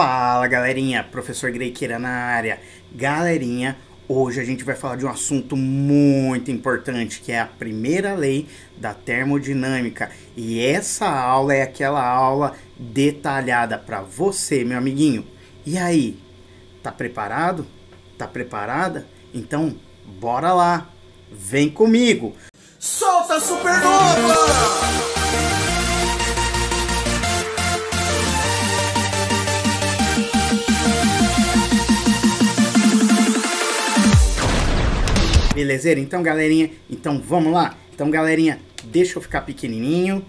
Fala galerinha, professor Greiqueira na área. Galerinha, hoje a gente vai falar de um assunto muito importante, que é a primeira lei da termodinâmica. E essa aula é aquela aula detalhada para você, meu amiguinho. E aí, tá preparado? Tá preparada? Então, bora lá, vem comigo! Solta a supernova! Belezeira? Então, galerinha, vamos lá. Então, galerinha, deixa eu ficar pequenininho,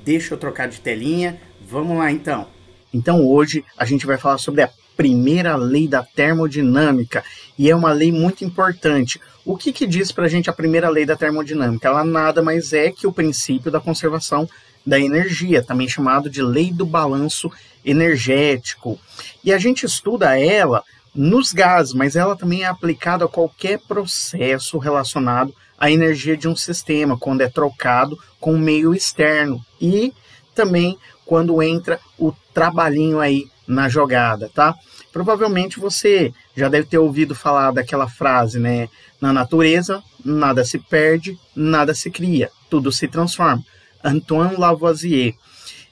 deixa eu trocar de telinha. Vamos lá, então. Então, hoje a gente vai falar sobre a primeira lei da termodinâmica. E é uma lei muito importante. O que diz pra gente a primeira lei da termodinâmica? Ela nada mais é que o princípio da conservação da energia, também chamado de lei do balanço energético. E a gente estuda ela nos gases, mas ela também é aplicada a qualquer processo relacionado à energia de um sistema, quando é trocado com o meio externo, e também quando entra o trabalhinho aí na jogada, tá? Provavelmente você já deve ter ouvido falar daquela frase, né? Na natureza, nada se perde, nada se cria, tudo se transforma. Antoine Lavoisier.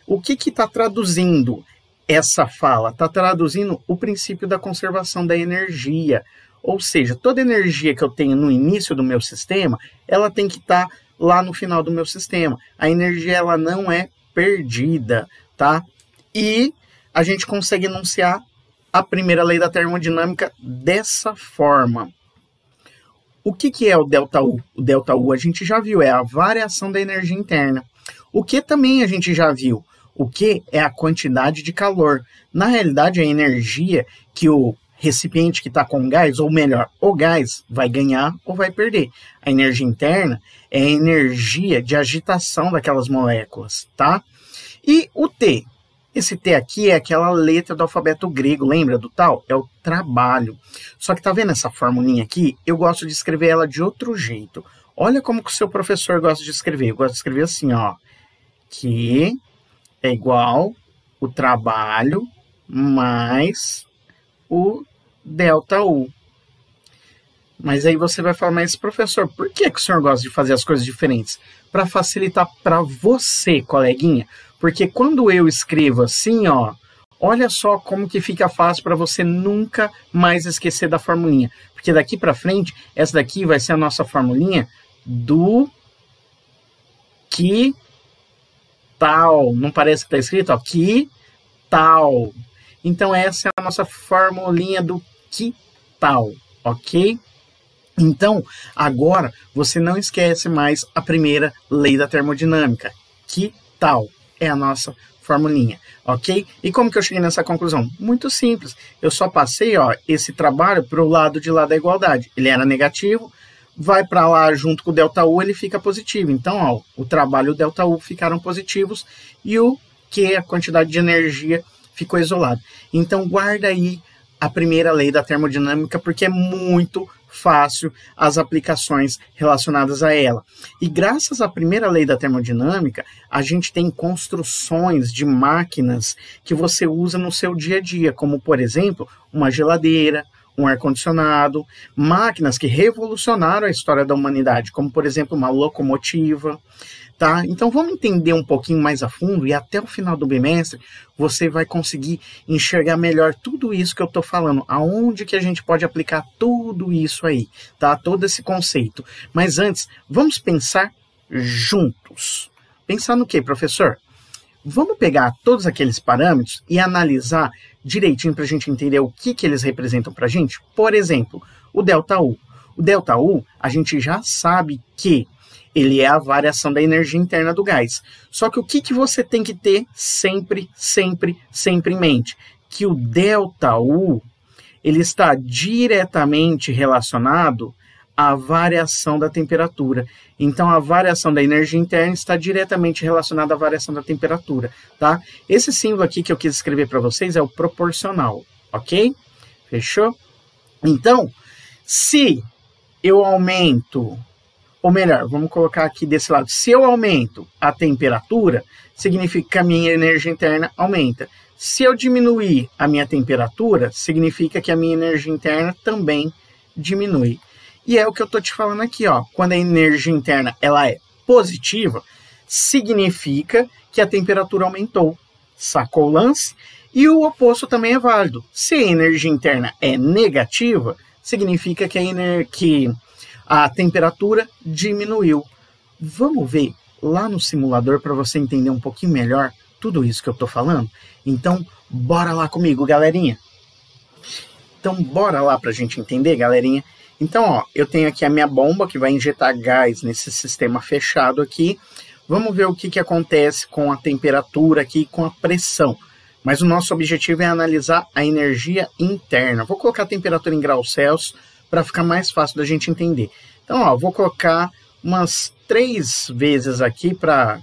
O que está traduzindo essa fala? Está traduzindo o princípio da conservação da energia. Ou seja, toda energia que eu tenho no início do meu sistema, ela tem que estar lá no final do meu sistema. A energia, ela não é perdida, tá? E a gente consegue enunciar a primeira lei da termodinâmica dessa forma. O que é o ΔU? O ΔU a gente já viu, é a variação da energia interna. O que também a gente já viu? O que é a quantidade de calor? Na realidade, é a energia que o recipiente que está com gás, ou melhor, o gás, vai ganhar ou vai perder. A energia interna é a energia de agitação daquelas moléculas, tá? E o T? Esse T aqui é aquela letra do alfabeto grego, lembra do tal? É o trabalho. Só que tá vendo essa formulinha aqui? Eu gosto de escrever ela de outro jeito. Olha como que o seu professor gosta de escrever. Eu gosto de escrever assim, ó. Que é igual o trabalho mais o ΔU. Mas aí você vai falar, mas professor, por que o senhor gosta de fazer as coisas diferentes? Para facilitar para você, coleguinha. Porque quando eu escrevo assim, ó, olha só como que fica fácil para você nunca mais esquecer da formulinha. Porque daqui para frente, essa daqui vai ser a nossa formulinha do que tal. Não parece que está escrito? Ó, que tal. Então, essa é a nossa formulinha do que tal, ok? Então, agora, você não esquece mais a primeira lei da termodinâmica. Que tal é a nossa formulinha, ok? E como que eu cheguei nessa conclusão? Muito simples. Eu só passei, ó, esse trabalho para o lado de lá da igualdade. Ele era negativo, vai para lá junto com o ΔU, ele fica positivo. Então, ó, o trabalho e o ΔU ficaram positivos e o que, a quantidade de energia, ficou isolado. Então, guarda aí a primeira lei da termodinâmica, porque é muito fácil as aplicações relacionadas a ela. E graças à primeira lei da termodinâmica, a gente tem construções de máquinas que você usa no seu dia a dia, como, por exemplo, uma geladeira, um ar-condicionado, máquinas que revolucionaram a história da humanidade, como, por exemplo, uma locomotiva, tá? Então, vamos entender um pouquinho mais a fundo e até o final do bimestre você vai conseguir enxergar melhor tudo isso que eu estou falando, aonde que a gente pode aplicar tudo isso aí, tá? Todo esse conceito. Mas antes, vamos pensar juntos. Pensar no quê, professor? Vamos pegar todos aqueles parâmetros e analisar direitinho para a gente entender o que eles representam para a gente? Por exemplo, o ΔU. O ΔU, a gente já sabe que ele é a variação da energia interna do gás. Só que o que você tem que ter sempre em mente? Que o ΔU, ele está diretamente relacionado à variação da temperatura. Então, a variação da energia interna está diretamente relacionada à variação da temperatura, tá? Esse símbolo aqui que eu quis escrever para vocês é o proporcional, ok? Fechou? Então, se eu aumento ou melhor, vamos colocar aqui desse lado, se eu aumento a temperatura, significa que a minha energia interna aumenta. Se eu diminuir a minha temperatura, significa que a minha energia interna também diminui. E é o que eu estou te falando aqui, ó. Quando a energia interna ela é positiva, significa que a temperatura aumentou. Sacou o lance? E o oposto também é válido. Se a energia interna é negativa, significa que a temperatura diminuiu. Vamos ver lá no simulador para você entender um pouquinho melhor tudo isso que eu estou falando? Então, bora lá comigo, galerinha. Então, bora lá para a gente entender, galerinha. Então, ó, eu tenho aqui a minha bomba que vai injetar gás nesse sistema fechado aqui. Vamos ver o que acontece com a temperatura aqui e com a pressão. Mas o nosso objetivo é analisar a energia interna. Vou colocar a temperatura em graus Celsius para ficar mais fácil da gente entender. Então, ó, vou colocar umas 3 vezes aqui para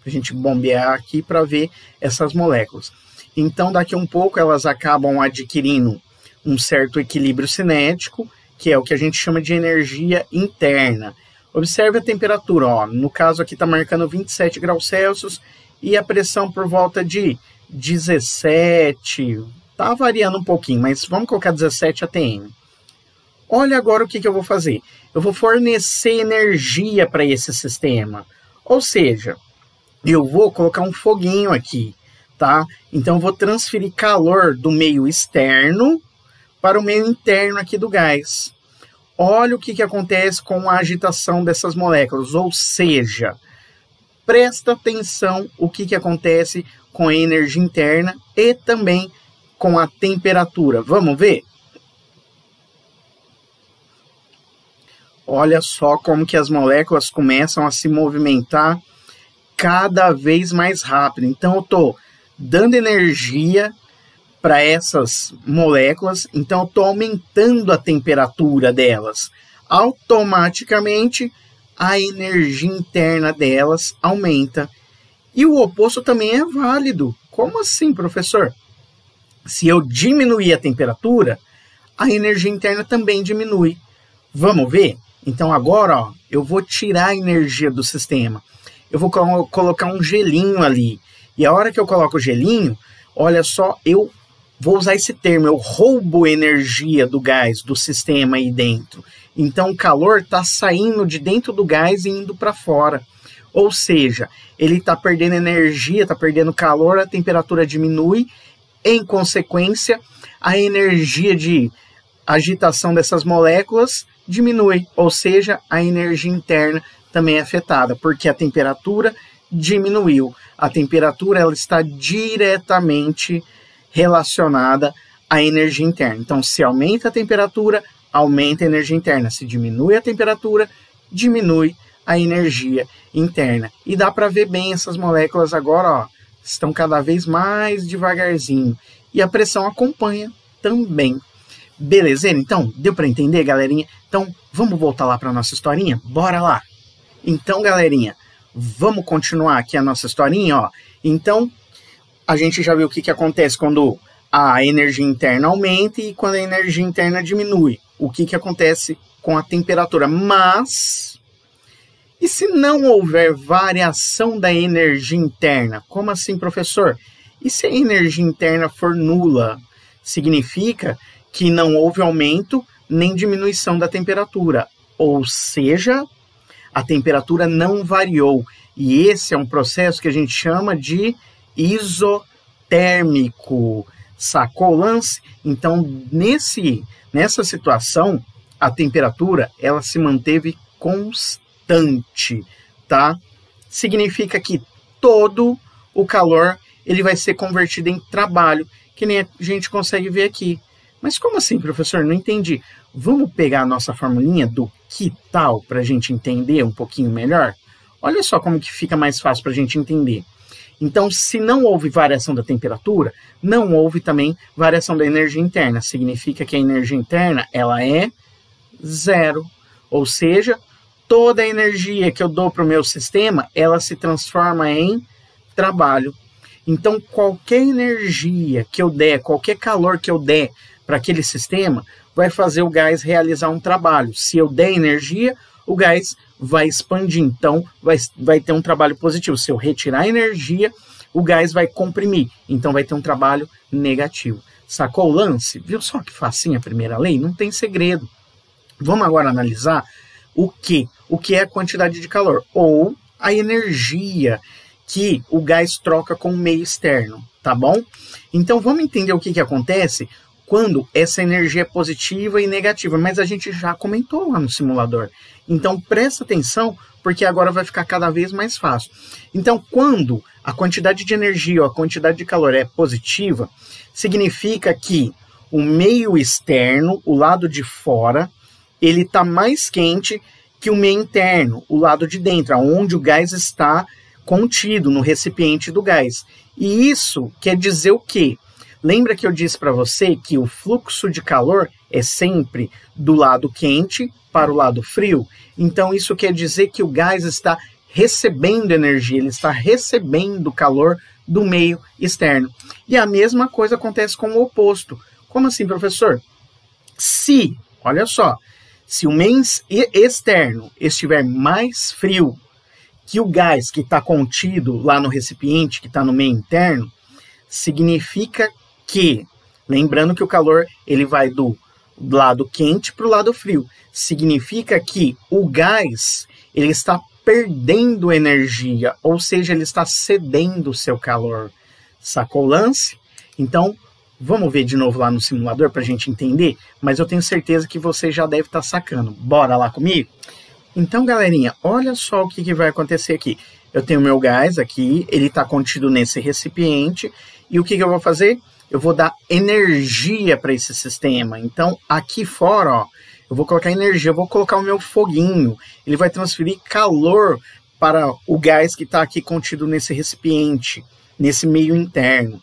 a gente bombear aqui para ver essas moléculas. Então, daqui a um pouco elas acabam adquirindo um certo equilíbrio cinético, que é o que a gente chama de energia interna. Observe a temperatura, ó, no caso aqui está marcando 27 graus Celsius e a pressão por volta de 17, tá variando um pouquinho, mas vamos colocar 17 atm. Olha agora o que eu vou fazer. Eu vou fornecer energia para esse sistema, ou seja, eu vou colocar um foguinho aqui, tá? Então eu vou transferir calor do meio externo para o meio interno aqui do gás. Olha o que acontece com a agitação dessas moléculas, ou seja, presta atenção o que acontece com a energia interna e também com a temperatura. Vamos ver? Olha só como que as moléculas começam a se movimentar cada vez mais rápido. Então eu estou dando energia para essas moléculas, então eu estou aumentando a temperatura delas. Automaticamente a energia interna delas aumenta. E o oposto também é válido. Como assim, professor? Se eu diminuir a temperatura, a energia interna também diminui. Vamos ver? Então agora, ó, eu vou tirar a energia do sistema. Eu vou colocar um gelinho ali. E a hora que eu coloco o gelinho, olha só, eu vou usar esse termo, eu roubo energia do gás, do sistema aí dentro. Então o calor está saindo de dentro do gás e indo para fora. Ou seja, ele está perdendo energia, está perdendo calor, a temperatura diminui. Em consequência, a energia de agitação dessas moléculas diminui. Ou seja, a energia interna também é afetada, porque a temperatura diminuiu. A temperatura ela está diretamente relacionada à energia interna. Então, se aumenta a temperatura, aumenta a energia interna. Se diminui a temperatura, diminui a energia interna. E dá para ver bem essas moléculas agora, ó, estão cada vez mais devagarzinho. E a pressão acompanha também. Beleza? Então, deu para entender, galerinha? Então, vamos voltar lá para a nossa historinha? Bora lá! Então, galerinha, vamos continuar aqui a nossa historinha, ó. Então, a gente já viu o que acontece quando a energia interna aumenta e quando a energia interna diminui. O que acontece com a temperatura. Mas, e se não houver variação da energia interna? Como assim, professor? E se a energia interna for nula? Significa que não houve aumento nem diminuição da temperatura. Ou seja, a temperatura não variou. E esse é um processo que a gente chama de isotérmico. Sacou o lance? Então, nessa situação, a temperatura ela se manteve constante, tá? Significa que todo o calor ele vai ser convertido em trabalho, que nem a gente consegue ver aqui. Mas como assim, professor? Não entendi. Vamos pegar a nossa formulinha do que tal para a gente entender um pouquinho melhor? Olha só como que fica mais fácil para a gente entender. Então, se não houve variação da temperatura, não houve também variação da energia interna. Significa que a energia interna ela é zero. Ou seja, toda a energia que eu dou para o meu sistema, ela se transforma em trabalho. Então, qualquer energia que eu der, qualquer calor que eu der para aquele sistema, vai fazer o gás realizar um trabalho. Se eu der energia, o gás vai expandir. Então, vai ter um trabalho positivo. Se eu retirar energia, o gás vai comprimir. Então, vai ter um trabalho negativo. Sacou o lance? Viu só que facinho a primeira lei? Não tem segredo. Vamos agora analisar o que? O que é a quantidade de calor? Ou a energia que o gás troca com o meio externo, tá bom? Então, vamos entender o que acontece quando essa energia é positiva e negativa, mas a gente já comentou lá no simulador. Então, presta atenção, porque agora vai ficar cada vez mais fácil. Então, quando a quantidade de energia ou a quantidade de calor é positiva, significa que o meio externo, o lado de fora, ele está mais quente que o meio interno, o lado de dentro, onde o gás está contido no recipiente do gás. E isso quer dizer o quê? Lembra que eu disse para você que o fluxo de calor é sempre do lado quente para o lado frio? Então isso quer dizer que o gás está recebendo energia, ele está recebendo calor do meio externo. E a mesma coisa acontece com o oposto. Como assim, professor? Olha só, se o meio externo estiver mais frio que o gás que está contido lá no recipiente, que está no meio interno, significa que, lembrando que o calor ele vai do lado quente para o lado frio, significa que o gás ele está perdendo energia, ou seja, ele está cedendo o seu calor. Sacou o lance? Então, vamos ver de novo lá no simulador para a gente entender, mas eu tenho certeza que você já deve estar sacando. Bora lá comigo? Então, galerinha, olha só o que vai acontecer aqui. Eu tenho meu gás aqui, ele está contido nesse recipiente, e o que eu vou fazer? Eu vou dar energia para esse sistema. Então, aqui fora, ó, eu vou colocar energia, eu vou colocar o meu foguinho. Ele vai transferir calor para o gás que está aqui contido nesse recipiente, nesse meio interno.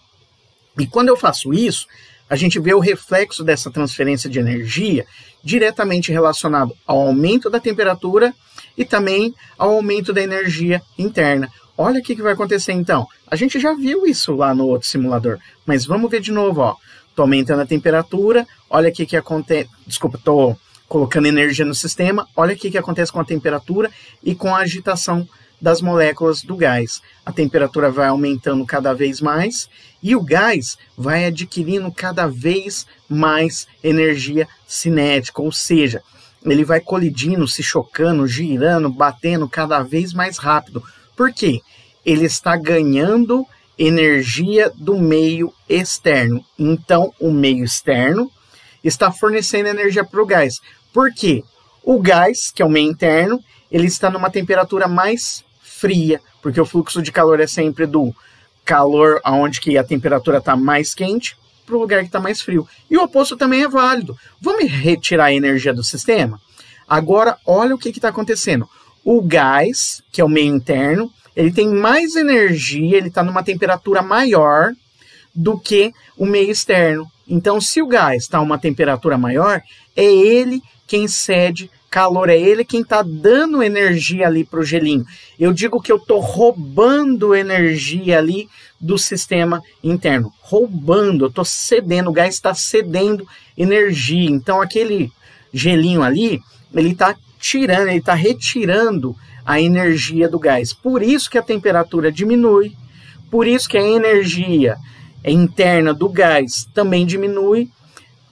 E quando eu faço isso, a gente vê o reflexo dessa transferência de energia diretamente relacionado ao aumento da temperatura e também ao aumento da energia interna. Olha o que vai acontecer então. A gente já viu isso lá no outro simulador, mas vamos ver de novo, ó. Tô aumentando a temperatura, olha o que acontece. Desculpa, tô colocando energia no sistema, olha o que acontece com a temperatura e com a agitação das moléculas do gás. A temperatura vai aumentando cada vez mais e o gás vai adquirindo cada vez mais energia cinética, ou seja, ele vai colidindo, se chocando, girando, batendo cada vez mais rápido. Por quê? Ele está ganhando energia do meio externo. Então, o meio externo está fornecendo energia para o gás. Por quê? O gás, que é o meio interno, ele está numa temperatura mais fria, porque o fluxo de calor é sempre do calor onde que a temperatura está mais quente para o lugar que está mais frio. E o oposto também é válido. Vamos retirar a energia do sistema? Agora, olha o que está acontecendo. O gás, que é o meio interno, ele tem mais energia, ele está numa temperatura maior do que o meio externo. Então, se o gás está a uma temperatura maior, é ele quem cede calor, é ele quem está dando energia ali para o gelinho. Eu digo que eu estou roubando energia ali do sistema interno. Roubando, eu estou cedendo, o gás está cedendo energia. Então, aquele gelinho ali, ele está tirando, ele está retirando a energia do gás. Por isso que a temperatura diminui, por isso que a energia interna do gás também diminui,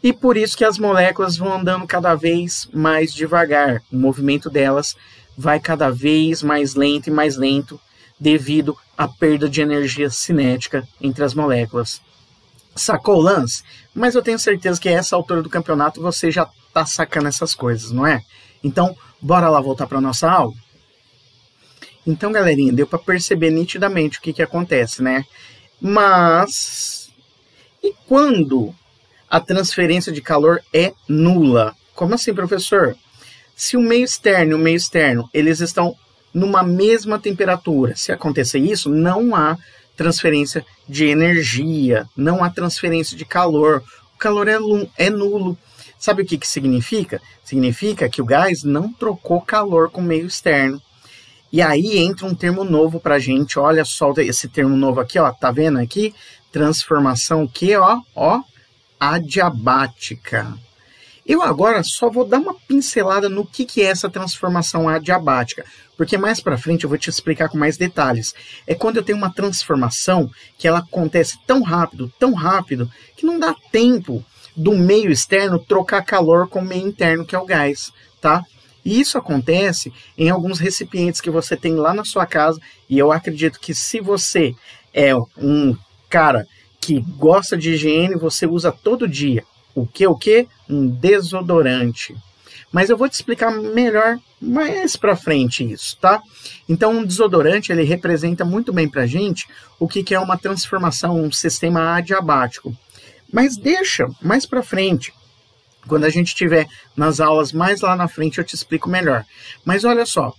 e por isso que as moléculas vão andando cada vez mais devagar. O movimento delas vai cada vez mais lento e mais lento devido à perda de energia cinética entre as moléculas. Sacou o lance? Mas eu tenho certeza que a essa altura do campeonato você já está sacando essas coisas, não é? Então, bora lá voltar para a nossa aula? Então, galerinha, deu para perceber nitidamente o que acontece, né? Mas, e quando a transferência de calor é nula? Como assim, professor? Se o meio externo e o meio externo, eles estão numa mesma temperatura, se acontecer isso, não há transferência de energia, não há transferência de calor. O calor é nulo. Sabe o que significa? Significa que o gás não trocou calor com o meio externo. E aí entra um termo novo pra gente, olha só esse termo novo aqui, ó, tá vendo aqui? Transformação que, ó, adiabática. Eu agora só vou dar uma pincelada no que é essa transformação adiabática, porque mais para frente eu vou te explicar com mais detalhes. É quando eu tenho uma transformação que ela acontece tão rápido, que não dá tempo do meio externo trocar calor com o meio interno, que é o gás, tá? E isso acontece em alguns recipientes que você tem lá na sua casa, e eu acredito que se você é um cara que gosta de higiene, você usa todo dia. O que? Um desodorante. Mas eu vou te explicar melhor mais pra frente isso, tá? Então, um desodorante, ele representa muito bem pra gente o que é uma transformação, um sistema adiabático. Mas deixa mais pra frente. Quando a gente estiver nas aulas mais lá na frente, eu te explico melhor. Mas olha só,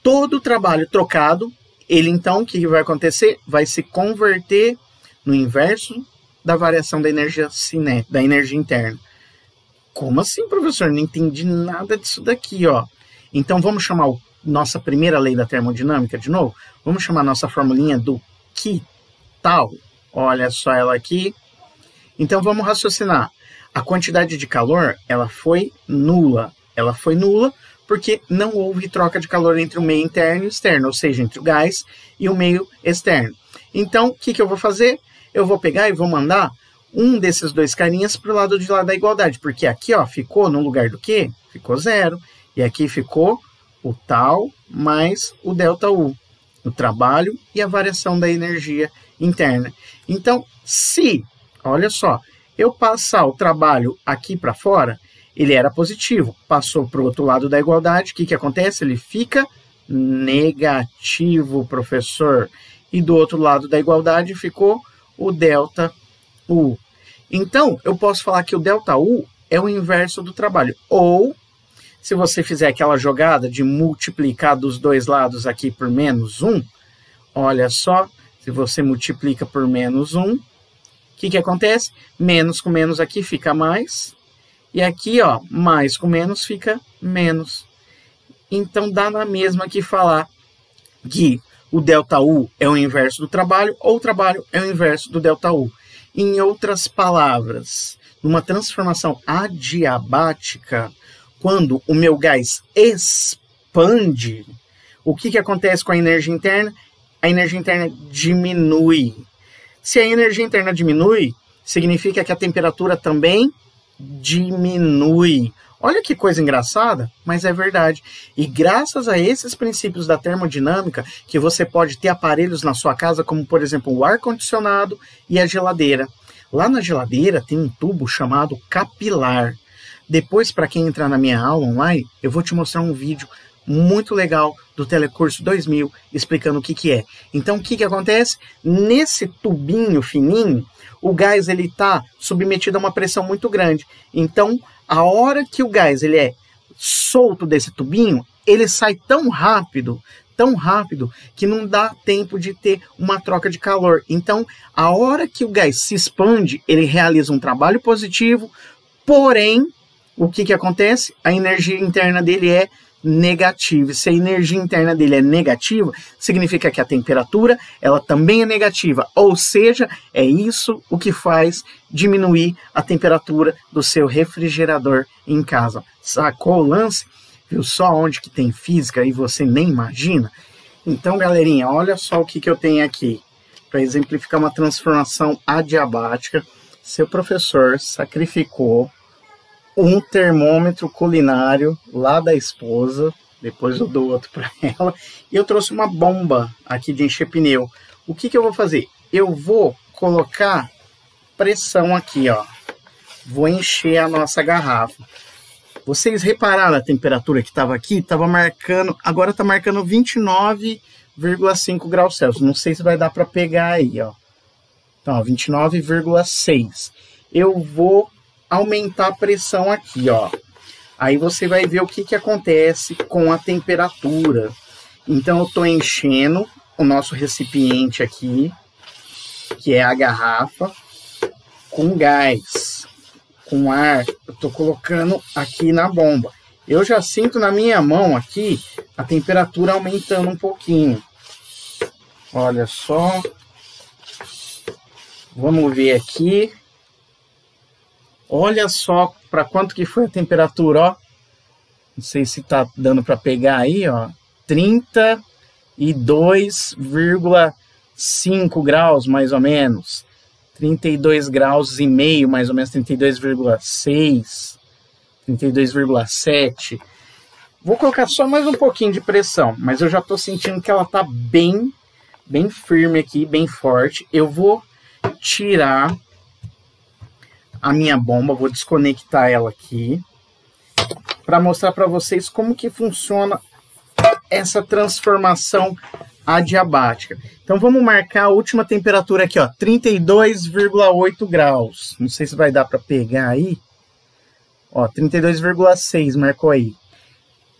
todo o trabalho trocado, ele então, o que vai acontecer? Vai se converter no inverso da variação da energia cinética, da energia interna. Como assim, professor? Não entendi nada disso daqui, ó. Então vamos chamar nossa primeira lei da termodinâmica de novo? Vamos chamar nossa formulinha do que tal? Olha só ela aqui. Então vamos raciocinar. A quantidade de calor, ela foi nula. Ela foi nula porque não houve troca de calor entre o meio interno e externo, ou seja, entre o gás e o meio externo. Então, o que eu vou fazer? Eu vou pegar e vou mandar um desses dois carinhas para o lado de lá da igualdade, porque aqui, ó, ficou no lugar do quê? Ficou zero. E aqui ficou o tal mais o ΔU, o trabalho e a variação da energia interna. Então, se, olha só, eu passar o trabalho aqui para fora, ele era positivo. Passou para o outro lado da igualdade, o que acontece? Ele fica negativo, professor. E do outro lado da igualdade ficou o ΔU. Então, eu posso falar que o ΔU é o inverso do trabalho. Ou, se você fizer aquela jogada de multiplicar dos dois lados aqui por menos 1, olha só, se você multiplica por menos 1, o que acontece? Menos com menos aqui fica mais, e aqui, ó, mais com menos fica menos. Então, dá na mesma que falar que o ΔU é o inverso do trabalho, ou o trabalho é o inverso do ΔU. Em outras palavras, numa transformação adiabática, quando o meu gás expande, o que acontece com a energia interna? A energia interna diminui. Se a energia interna diminui, significa que a temperatura também diminui. Olha que coisa engraçada, mas é verdade. E graças a esses princípios da termodinâmica, que você pode ter aparelhos na sua casa, como por exemplo o ar-condicionado e a geladeira. Lá na geladeira tem um tubo chamado capilar. Depois, para quem entrar na minha aula online, eu vou te mostrar um vídeo muito legal do Telecurso 2000 explicando o que é. Então, o que acontece? Nesse tubinho fininho, o gás ele está submetido a uma pressão muito grande. Então, a hora que o gás ele é solto desse tubinho, ele sai tão rápido, que não dá tempo de ter uma troca de calor. Então, a hora que o gás se expande, ele realiza um trabalho positivo, porém, o que acontece? A energia interna dele é negativa. Se a energia interna dele é negativa, significa que a temperatura ela também é negativa, ou seja, é isso o que faz diminuir a temperatura do seu refrigerador em casa. Sacou o lance? Viu só onde que tem física e você nem imagina? Então, galerinha, olha só o que eu tenho aqui. Para exemplificar uma transformação adiabática, seu professor sacrificou um termômetro culinário lá da esposa, depois eu dou outro para ela, e eu trouxe uma bomba aqui de encher pneu. O que eu vou fazer? Eu vou colocar pressão aqui, ó. Vou encher a nossa garrafa. Vocês repararam a temperatura que estava aqui? Estava marcando, agora está marcando 29,5 graus Celsius. Não sei se vai dar para pegar aí, ó. Então, 29,6. Eu vou aumentar a pressão aqui, ó. Aí você vai ver o que acontece com a temperatura. Então, eu estou enchendo o nosso recipiente aqui, que é a garrafa, com gás, com ar. Eu estou colocando aqui na bomba. Eu já sinto na minha mão aqui a temperatura aumentando um pouquinho. Olha só. Vamos ver aqui. Olha só para quanto que foi a temperatura, ó. Não sei se tá dando para pegar aí, ó. 32,5 graus, mais ou menos. 32 graus e meio, mais ou menos, 32,6, 32,7. Vou colocar só mais um pouquinho de pressão, mas eu já estou sentindo que ela está bem firme aqui, bem forte. Eu vou tirar a minha bomba, vou desconectar ela aqui, para mostrar para vocês como que funciona essa transformação adiabática. Então vamos marcar a última temperatura aqui, ó, 32,8 graus. Não sei se vai dar para pegar aí. Ó, 32,6 marcou aí.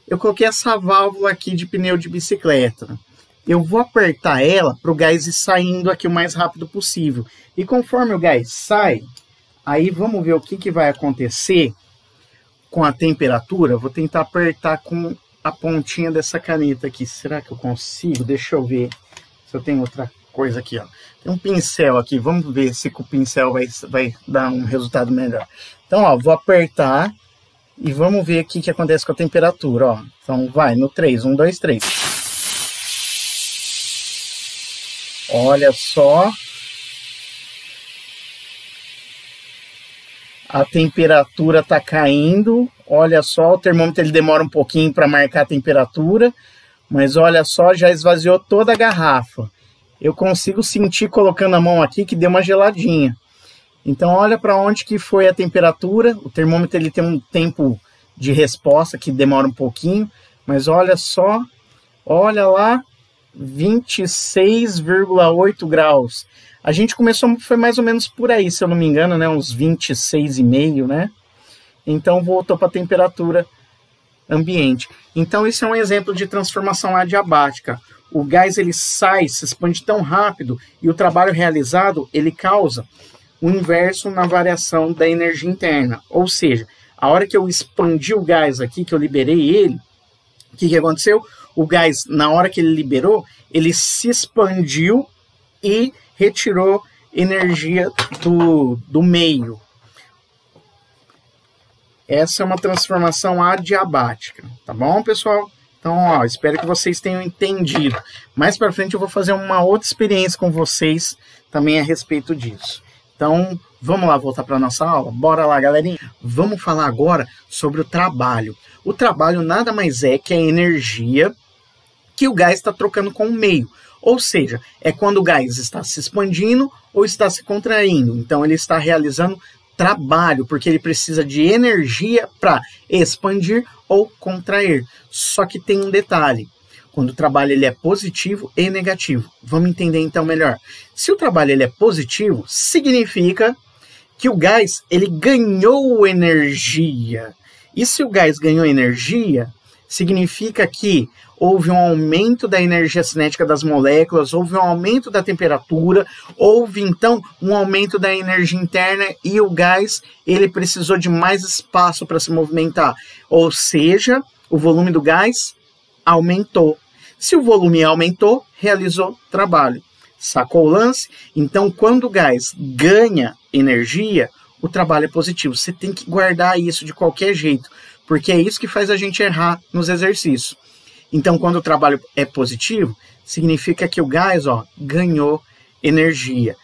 Eu coloquei essa válvula aqui de pneu de bicicleta. Eu vou apertar ela para o gás ir saindo aqui o mais rápido possível. E conforme o gás sai, aí vamos ver o que vai acontecer com a temperatura. Vou tentar apertar com a pontinha dessa caneta aqui. Será que eu consigo? Deixa eu ver se eu tenho outra coisa aqui, ó. Tem um pincel aqui. Vamos ver se com o pincel vai dar um resultado melhor. Então, ó, vou apertar e vamos ver o que acontece com a temperatura, ó. Então, vai no 3. 1, 2, 3. Olha só. A temperatura tá caindo. Olha só, o termômetro ele demora um pouquinho para marcar a temperatura, mas olha só, já esvaziou toda a garrafa. Eu consigo sentir colocando a mão aqui que deu uma geladinha. Então olha para onde que foi a temperatura. O termômetro ele tem um tempo de resposta que demora um pouquinho, mas olha só, olha lá, 26,8 graus. A gente começou, foi mais ou menos por aí, se eu não me engano, né, uns 26,5, né? Então voltou para a temperatura ambiente. Então esse é um exemplo de transformação adiabática. O gás ele sai, se expande tão rápido e o trabalho realizado ele causa o inverso na variação da energia interna. Ou seja, a hora que eu expandi o gás aqui, que eu liberei ele, o que aconteceu? O gás, na hora que ele liberou, ele se expandiu e retirou energia do meio. Essa é uma transformação adiabática, tá bom, pessoal? Então, ó, espero que vocês tenham entendido. Mais para frente eu vou fazer uma outra experiência com vocês também a respeito disso. Então, vamos lá voltar para a nossa aula? Bora lá, galerinha! Vamos falar agora sobre o trabalho. O trabalho nada mais é que a energia que o gás está trocando com o meio. Ou seja, é quando o gás está se expandindo ou está se contraindo. Então, ele está realizando trabalho, porque ele precisa de energia para expandir ou contrair. Só que tem um detalhe. Quando o trabalho ele é positivo e negativo. Vamos entender então melhor. Se o trabalho ele é positivo, significa que o gás ele ganhou energia. E se o gás ganhou energia, significa que houve um aumento da energia cinética das moléculas, houve um aumento da temperatura, houve então um aumento da energia interna e o gás ele precisou de mais espaço para se movimentar. Ou seja, o volume do gás aumentou. Se o volume aumentou, realizou trabalho. Sacou o lance? Então, quando o gás ganha energia, o trabalho é positivo. Você tem que guardar isso de qualquer jeito, porque é isso que faz a gente errar nos exercícios. Então, quando o trabalho é positivo, significa que o gás ganhou energia.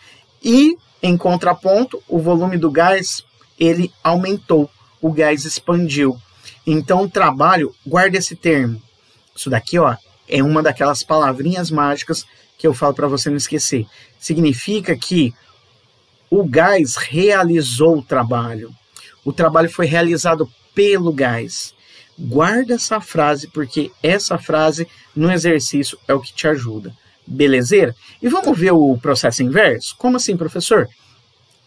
E, em contraponto, o volume do gás ele aumentou, o gás expandiu. Então, o trabalho, guarda esse termo. Isso daqui é uma daquelas palavrinhas mágicas que eu falo para você não esquecer. Significa que o gás realizou o trabalho. O trabalho foi realizado pelo gás. Guarda essa frase, porque essa frase no exercício é o que te ajuda. Belezeira? E vamos ver o processo inverso? Como assim, professor?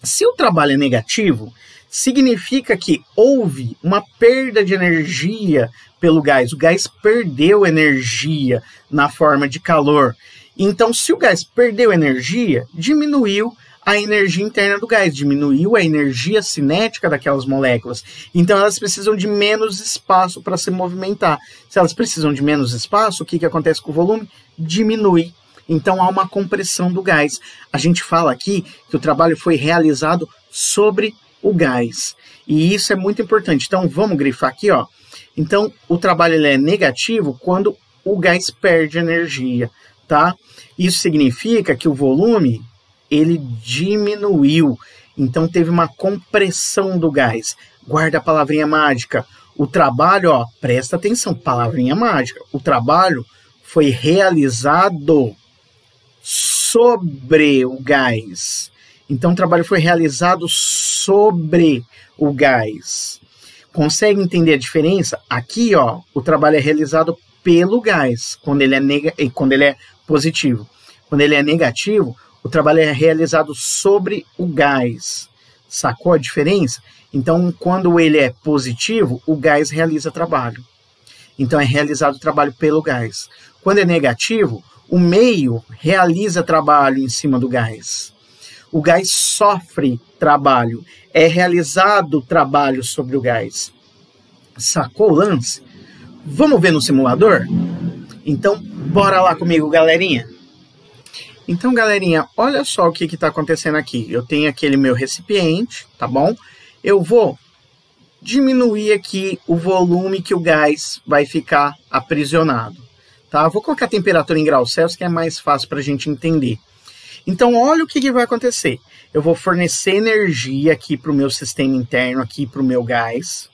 Se o trabalho é negativo, significa que houve uma perda de energia pelo gás. O gás perdeu energia na forma de calor. Então, se o gás perdeu energia, diminuiu a energia interna do gás, diminuiu a energia cinética daquelas moléculas. Então, elas precisam de menos espaço para se movimentar. Se elas precisam de menos espaço, o que acontece com o volume? Diminui. Então, há uma compressão do gás. A gente fala aqui que o trabalho foi realizado sobre o gás. E isso é muito importante. Então, vamos grifar aqui, ó. Então, o trabalho ele é negativo quando o gás perde energia, tá? Isso significa que o volume, ele diminuiu. Então, teve uma compressão do gás. Guarda a palavrinha mágica. O trabalho, ó, presta atenção, palavrinha mágica. O trabalho foi realizado sobre o gás. Então, o trabalho foi realizado sobre o gás. Consegue entender a diferença? Aqui, ó, o trabalho é realizado pelo gás, quando ele é positivo. Quando ele é negativo, o trabalho é realizado sobre o gás. Sacou a diferença? Então, quando ele é positivo, o gás realiza trabalho. Então, é realizado o trabalho pelo gás. Quando é negativo, o meio realiza trabalho em cima do gás. O gás sofre trabalho. É realizado trabalho sobre o gás. Sacou o lance? Vamos ver no simulador? Então, bora lá comigo, galerinha. Então, galerinha, olha só o que está acontecendo aqui. Eu tenho aquele meu recipiente, tá bom? Eu vou diminuir aqui o volume que o gás vai ficar aprisionado, tá? Vou colocar a temperatura em graus Celsius, que é mais fácil para a gente entender. Então, olha o que vai acontecer. Eu vou fornecer energia aqui para o meu sistema interno, aqui para o meu gás.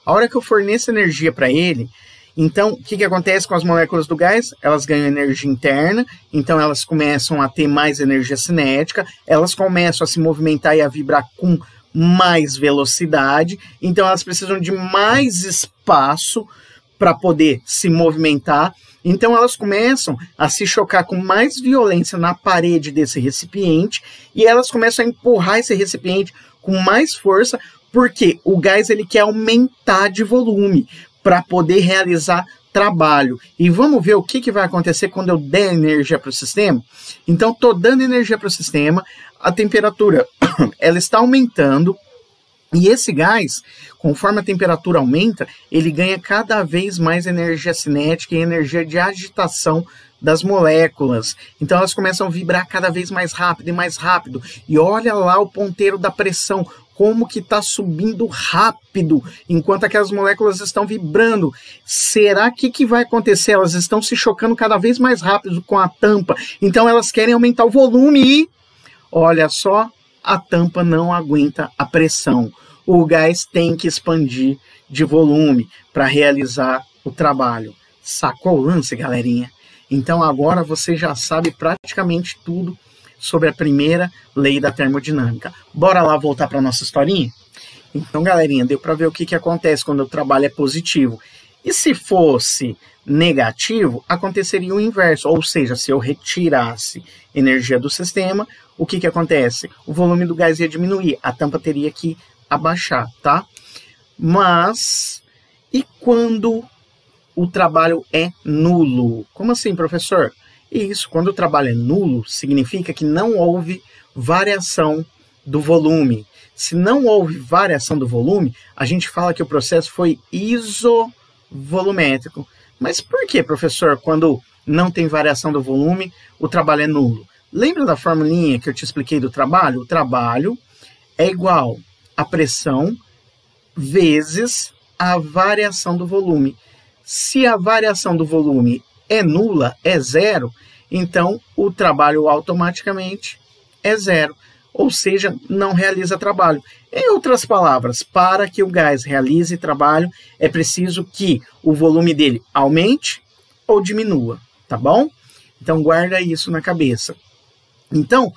A hora que eu forneço energia para ele, então, o que acontece com as moléculas do gás? Elas ganham energia interna, então elas começam a ter mais energia cinética, elas começam a se movimentar e a vibrar com mais velocidade, então elas precisam de mais espaço para poder se movimentar, então elas começam a se chocar com mais violência na parede desse recipiente e elas começam a empurrar esse recipiente com mais força, porque o gás ele quer aumentar de volume para poder realizar trabalho. E vamos ver o que vai acontecer quando eu der energia para o sistema. Então, estou dando energia para o sistema, a temperatura ela está aumentando, e esse gás, conforme a temperatura aumenta, ele ganha cada vez mais energia cinética e energia de agitação das moléculas. Então elas começam a vibrar cada vez mais rápido e mais rápido. E olha lá o ponteiro da pressão, como que está subindo rápido, enquanto aquelas moléculas estão vibrando. Será que vai acontecer? Elas estão se chocando cada vez mais rápido com a tampa. Então elas querem aumentar o volume e, olha só, a tampa não aguenta a pressão. O gás tem que expandir de volume para realizar o trabalho. Sacou o lance, galerinha? Então agora você já sabe praticamente tudo sobre a primeira lei da termodinâmica. Bora lá voltar para a nossa historinha? Então, galerinha, deu para ver o que acontece quando o trabalho é positivo. E se fosse negativo, aconteceria o inverso. Ou seja, se eu retirasse energia do sistema, o que acontece? O volume do gás ia diminuir, a tampa teria que abaixar, tá? Mas, e quando o trabalho é nulo? Como assim, professor? Isso, quando o trabalho é nulo, significa que não houve variação do volume. Se não houve variação do volume, a gente fala que o processo foi isovolumétrico. Mas por que, professor, quando não tem variação do volume, o trabalho é nulo? Lembra da formulinha que eu te expliquei do trabalho? O trabalho é igual a pressão vezes a variação do volume. Se a variação do volume é nula, é zero, então o trabalho automaticamente é zero. Ou seja, não realiza trabalho. Em outras palavras, para que o gás realize trabalho, é preciso que o volume dele aumente ou diminua, tá bom? Então guarda isso na cabeça. Então,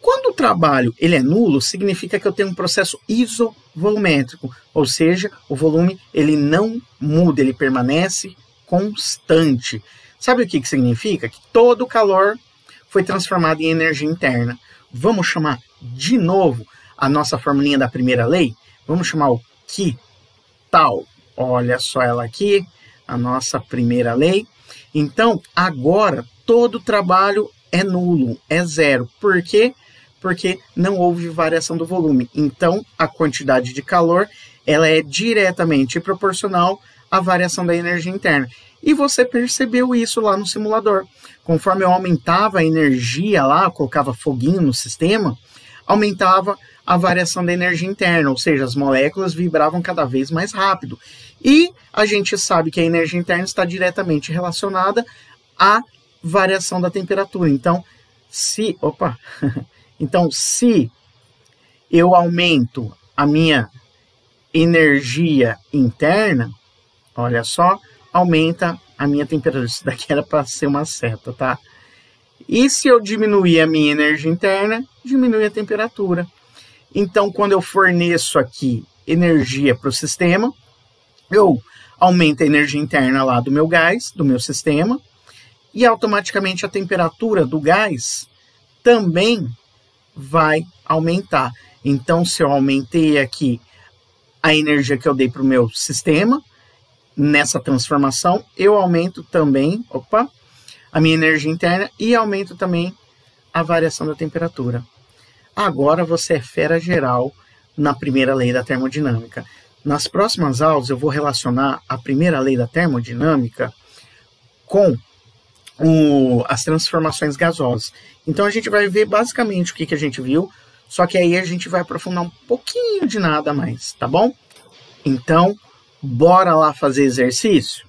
quando o trabalho ele é nulo, significa que eu tenho um processo isovolumétrico, ou seja, o volume ele não muda, ele permanece constante. Sabe o que significa? Que todo o calor foi transformado em energia interna. Vamos chamar de novo a nossa formulinha da primeira lei? Vamos chamar o que tal? Olha só ela aqui, a nossa primeira lei. Então, agora, todo o trabalho é nulo, é zero. Por quê? Porque não houve variação do volume. Então, a quantidade de calor ela é diretamente proporcional à variação da energia interna. E você percebeu isso lá no simulador. Conforme eu aumentava a energia lá, colocava foguinho no sistema, aumentava a variação da energia interna, ou seja, as moléculas vibravam cada vez mais rápido. E a gente sabe que a energia interna está diretamente relacionada à variação da temperatura. Então, se eu aumento a minha energia interna, olha só, aumenta a minha temperatura. Isso daqui era para ser uma seta, tá? E se eu diminuir a minha energia interna, diminui a temperatura. Então, quando eu forneço aqui energia para o sistema, eu aumento a energia interna lá do meu gás, do meu sistema, e automaticamente a temperatura do gás também vai aumentar. Então, se eu aumentei aqui a energia que eu dei para o meu sistema, nessa transformação, eu aumento também, a minha energia interna e aumento também a variação da temperatura. Agora você é fera geral na primeira lei da termodinâmica. Nas próximas aulas eu vou relacionar a primeira lei da termodinâmica com as transformações gasosas. Então a gente vai ver basicamente o que a gente viu, só que aí a gente vai aprofundar um pouquinho de nada mais, tá bom? Então, bora lá fazer exercício?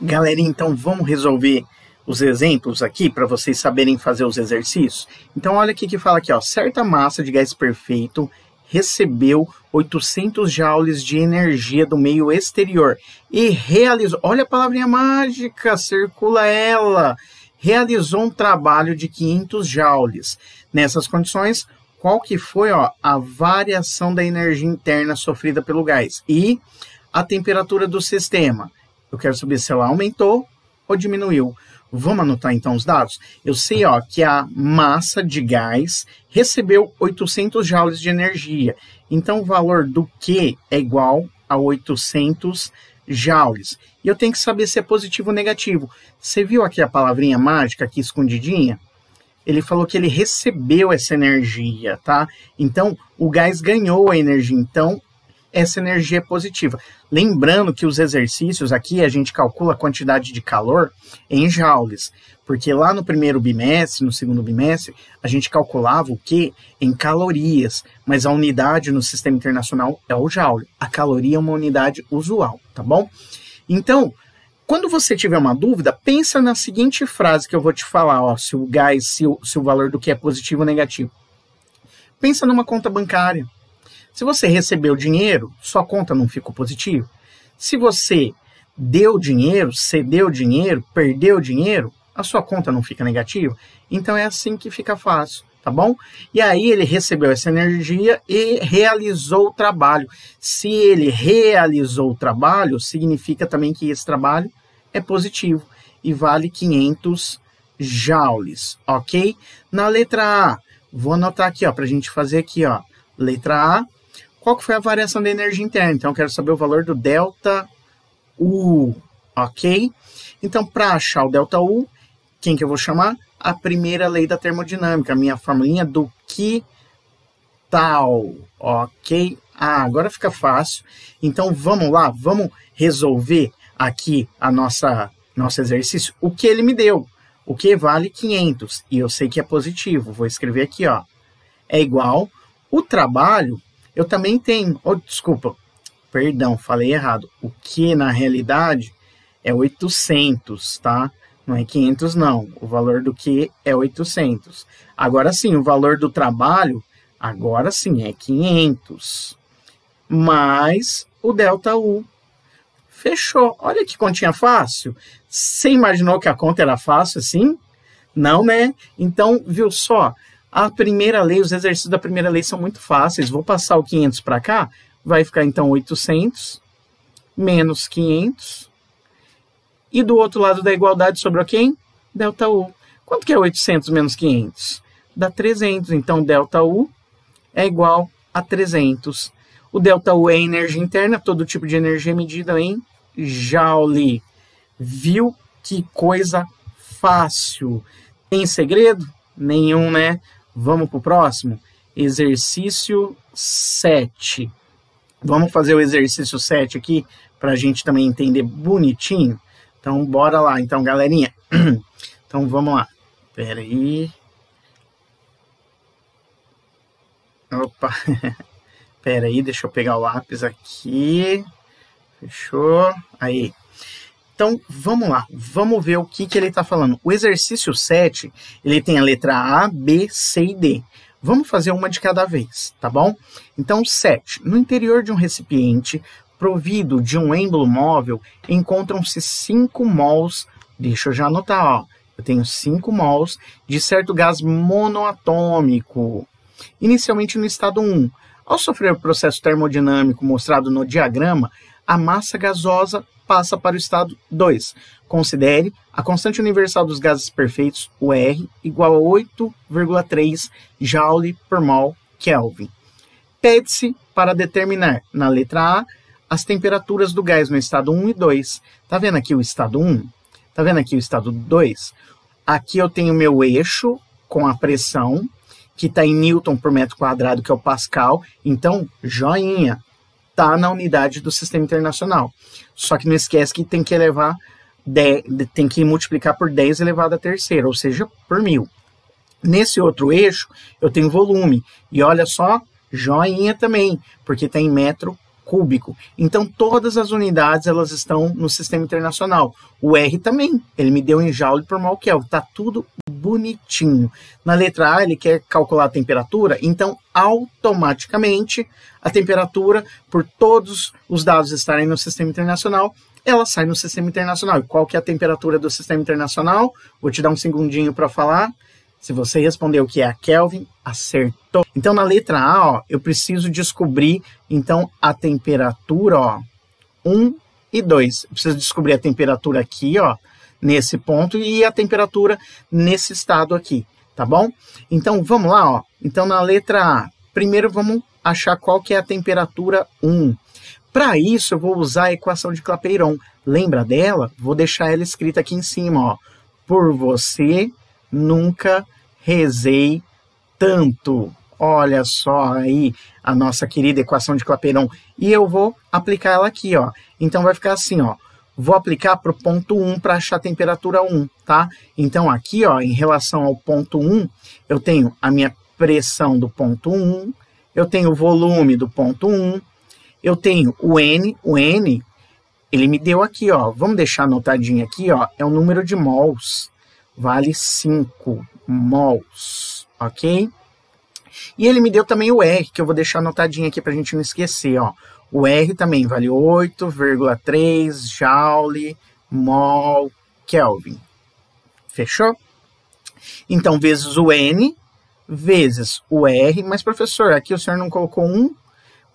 Galerinha, então vamos resolver os exemplos aqui para vocês saberem fazer os exercícios. Então olha o que fala aqui, ó. Certa massa de gás perfeito recebeu 800 joules de energia do meio exterior e realizou, olha a palavrinha mágica, circula ela, realizou um trabalho de 500 joules. Nessas condições, qual que foi a variação da energia interna sofrida pelo gás? E a temperatura do sistema? Eu quero saber se ela aumentou ou diminuiu. Vamos anotar então os dados? Eu sei que a massa de gás recebeu 800 joules de energia. Então o valor do Q é igual a 800 joules. E eu tenho que saber se é positivo ou negativo. Você viu aqui a palavrinha mágica aqui escondidinha? Ele falou que ele recebeu essa energia, tá? Então o gás ganhou a energia. Então essa energia é positiva. Lembrando que os exercícios aqui a gente calcula a quantidade de calor em joules, porque lá no primeiro bimestre, no segundo bimestre, a gente calculava o Q em calorias, mas a unidade no sistema internacional é o joule. A caloria é uma unidade usual, tá bom? Então, quando você tiver uma dúvida, pensa na seguinte frase que eu vou te falar, se o gás, se o valor do Q é positivo ou negativo. Pensa numa conta bancária. Se você recebeu dinheiro, sua conta não ficou positiva. Se você deu dinheiro, cedeu dinheiro, perdeu dinheiro, a sua conta não fica negativa. Então é assim que fica fácil, tá bom? E aí ele recebeu essa energia e realizou o trabalho. Se ele realizou o trabalho, significa também que esse trabalho é positivo e vale 500 joules, ok? Na letra A, vou anotar aqui, para a gente fazer aqui, letra A. Qual que foi a variação da energia interna? Então, eu quero saber o valor do ΔU, ok? Então, para achar o ΔU, quem que eu vou chamar? A primeira lei da termodinâmica, a minha formulinha do que tal, ok? Agora fica fácil. Então, vamos lá, vamos resolver aqui nosso exercício. O que ele me deu? O que vale 500, e eu sei que é positivo. Vou escrever aqui, é igual o trabalho. Eu também tenho, falei errado. O que na realidade é 800, tá? Não é 500 não, o valor do que é 800. Agora sim, o valor do trabalho, agora sim, é 500. Mais o ΔU. Fechou. Olha que continha fácil. Você imaginou que a conta era fácil assim? Não, né? Então, viu só? A primeira lei, os exercícios da primeira lei são muito fáceis. Vou passar o 500 para cá, vai ficar então 800 menos 500. E do outro lado da igualdade sobrou quem? ΔU. Quanto que é 800 menos 500? Dá 300. Então, ΔU é igual a 300. O ΔU é energia interna, todo tipo de energia é medida em joule. Viu que coisa fácil? Tem segredo? Nenhum, né? Vamos para o próximo? Exercício 7. Vamos fazer o exercício 7 aqui para a gente também entender bonitinho? Então, bora lá. Então, galerinha. Então, vamos lá. Espera aí. Opa, pera aí, deixa eu pegar o lápis aqui. Fechou, aí. Então, vamos lá, vamos ver o que ele está falando. O exercício 7, ele tem a letra A, B, C e D. Vamos fazer uma de cada vez, tá bom? Então, 7. No interior de um recipiente provido de um êmbolo móvel, encontram-se 5 mols, deixa eu já anotar, ó. Eu tenho 5 mols de certo gás monoatômico, inicialmente no estado 1. Ao sofrer o processo termodinâmico mostrado no diagrama, a massa gasosa passa para o estado 2. Considere a constante universal dos gases perfeitos, o R, igual a 8,3 Joule por mol Kelvin. Pede-se para determinar, na letra A, as temperaturas do gás no estado 1 e 2. Tá vendo aqui o estado 1? Tá vendo aqui o estado 2? Aqui eu tenho meu eixo com a pressão, que está em Newton por metro quadrado, que é o Pascal. Então, joinha. Está na unidade do Sistema Internacional. Só que não esquece que tem que tem que multiplicar por 10 elevado à terceira, ou seja, por 1000. Nesse outro eixo, eu tenho volume. E olha só, joinha também, porque está em metro cúbico. Então, todas as unidades elas estão no Sistema Internacional. O R também, ele me deu em Joule por mol Kelvin. Está tudo bonitinho. Na letra A, ele quer calcular a temperatura, então, automaticamente, a temperatura, por todos os dados estarem no Sistema Internacional, ela sai no Sistema Internacional. E qual que é a temperatura do Sistema Internacional? Vou te dar um segundinho para falar. Se você respondeu que é a Kelvin, acertou. Então, na letra A, ó, eu preciso descobrir, então, a temperatura, ó, 1 e 2. Eu preciso descobrir a temperatura aqui, ó, nesse ponto, e a temperatura nesse estado aqui, tá bom? Então, vamos lá, ó. Então, na letra A, primeiro vamos achar qual que é a temperatura 1. Para isso, eu vou usar a equação de Clapeyron. Lembra dela? Vou deixar ela escrita aqui em cima, ó. Por você, nunca rezei tanto. Olha só aí a nossa querida equação de Clapeyron. E eu vou aplicar ela aqui, ó. Então, vai ficar assim, ó. Vou aplicar para o ponto 1 para achar a temperatura 1, tá? Então, aqui, ó, em relação ao ponto 1, eu tenho a minha pressão do ponto 1, eu tenho o volume do ponto 1, eu tenho o N, ele me deu aqui, ó, vamos deixar anotadinho aqui, ó, é o número de mols, vale 5 mols, ok? E ele me deu também o R, que eu vou deixar anotadinho aqui para a gente não esquecer, ó. O R também vale 8,3 Joule mol Kelvin. Fechou? Então, vezes o N, vezes o R. Mas, professor, aqui o senhor não colocou 1?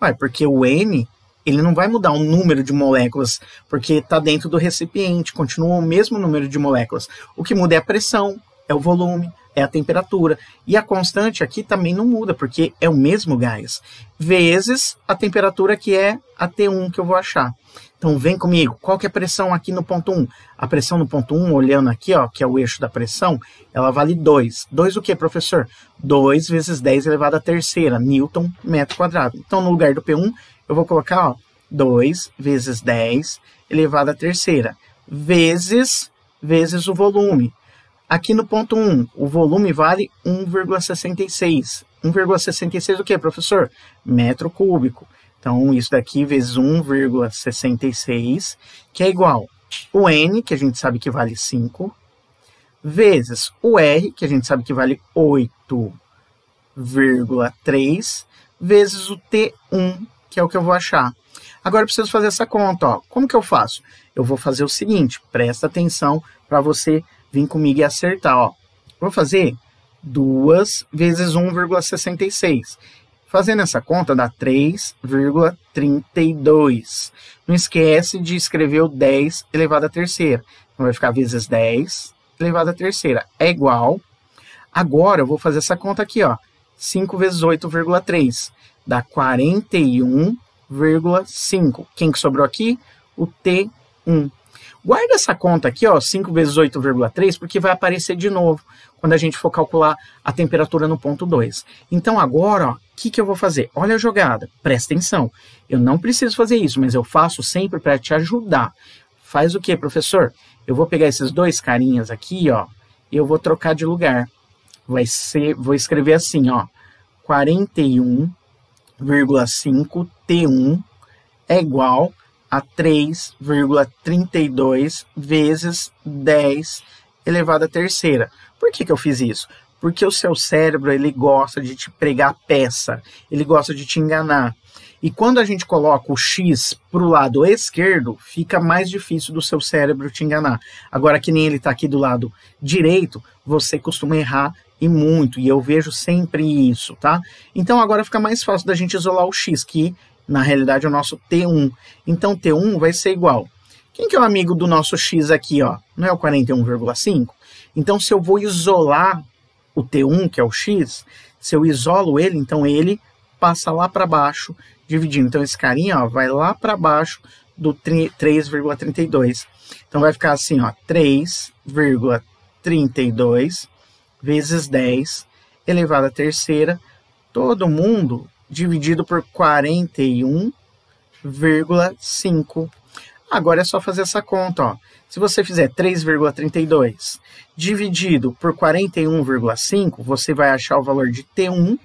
Ué, porque o N, ele não vai mudar o número de moléculas, porque está dentro do recipiente, continua o mesmo número de moléculas. O que muda é a pressão, é o volume, é a temperatura. E a constante aqui também não muda, porque é o mesmo gás. Vezes a temperatura que é a T1 que eu vou achar. Então, vem comigo. Qual que é a pressão aqui no ponto 1? A pressão no ponto 1, olhando aqui, ó, que é o eixo da pressão, ela vale 2. 2 o que, professor? 2 vezes 10 elevado à terceira, Newton metro quadrado. Então, no lugar do P1, eu vou colocar, ó, 2 vezes 10 elevado à terceira, vezes o volume. Aqui no ponto 1, o volume vale 1,66. 1,66 o que, professor? Metro cúbico. Então, isso daqui vezes 1,66, que é igual o N, que a gente sabe que vale 5, vezes o R, que a gente sabe que vale 8,3, vezes o T1, que é o que eu vou achar. Agora, eu preciso fazer essa conta, ó. Como que eu faço? Eu vou fazer o seguinte, presta atenção para você vir comigo e acertar, ó. Vou fazer 2 vezes 1,66. Fazendo essa conta dá 3,32. Não esquece de escrever o 10 elevado à terceira. Então vai ficar vezes 10 elevado à terceira. É igual. Agora eu vou fazer essa conta aqui, ó. 5 vezes 8,3. Dá 41,5. Quem que sobrou aqui? O T1. Guarda essa conta aqui, ó, 5 vezes 8,3, porque vai aparecer de novo quando a gente for calcular a temperatura no ponto 2. Então, agora, ó, o que eu vou fazer? Olha a jogada, presta atenção. Eu não preciso fazer isso, mas eu faço sempre para te ajudar. Faz o quê, professor? Eu vou pegar esses dois carinhas aqui, ó, e eu vou trocar de lugar. Vou escrever assim, ó, 41,5 T1 é igual a 3,32 vezes 10 elevado à terceira. Por que eu fiz isso? Porque o seu cérebro, ele gosta de te pregar peça, ele gosta de te enganar. E quando a gente coloca o x para o lado esquerdo, fica mais difícil do seu cérebro te enganar. Agora, que nem ele está aqui do lado direito, você costuma errar e muito, e eu vejo sempre isso, tá? Então, agora fica mais fácil da gente isolar o x, que na realidade é o nosso T1. Então, T1 vai ser igual. Quem que é o amigo do nosso x aqui, ó? Não é o 41,5? Então, se eu vou isolar o T1, que é o x, se eu isolo ele, então ele passa lá para baixo, dividindo. Então, esse carinha, ó, vai lá para baixo do 3,32. Então, vai ficar assim, ó, 3,32 vezes 10 elevado à terceira, todo mundo dividido por 41,5. Agora é só fazer essa conta, ó. Se você fizer 3,32 dividido por 41,5, você vai achar o valor de T1,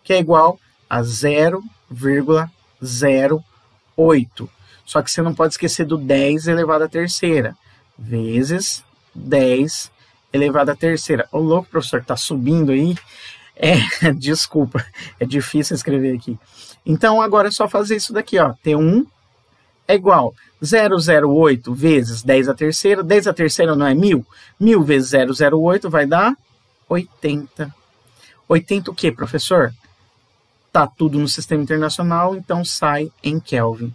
que é igual a 0,08. Só que você não pode esquecer do 10 elevado à terceira, vezes 10 elevado à terceira. Ô, louco, professor, tá subindo aí? Desculpa, é difícil escrever aqui. Então, agora é só fazer isso daqui, ó. T1 é igual a 0,08 vezes 10 à terceira. 10 à terceira não é 1.000? 1.000 vezes 0,08 vai dar 80. 80 o quê, professor? Tá tudo no sistema internacional, então sai em Kelvin.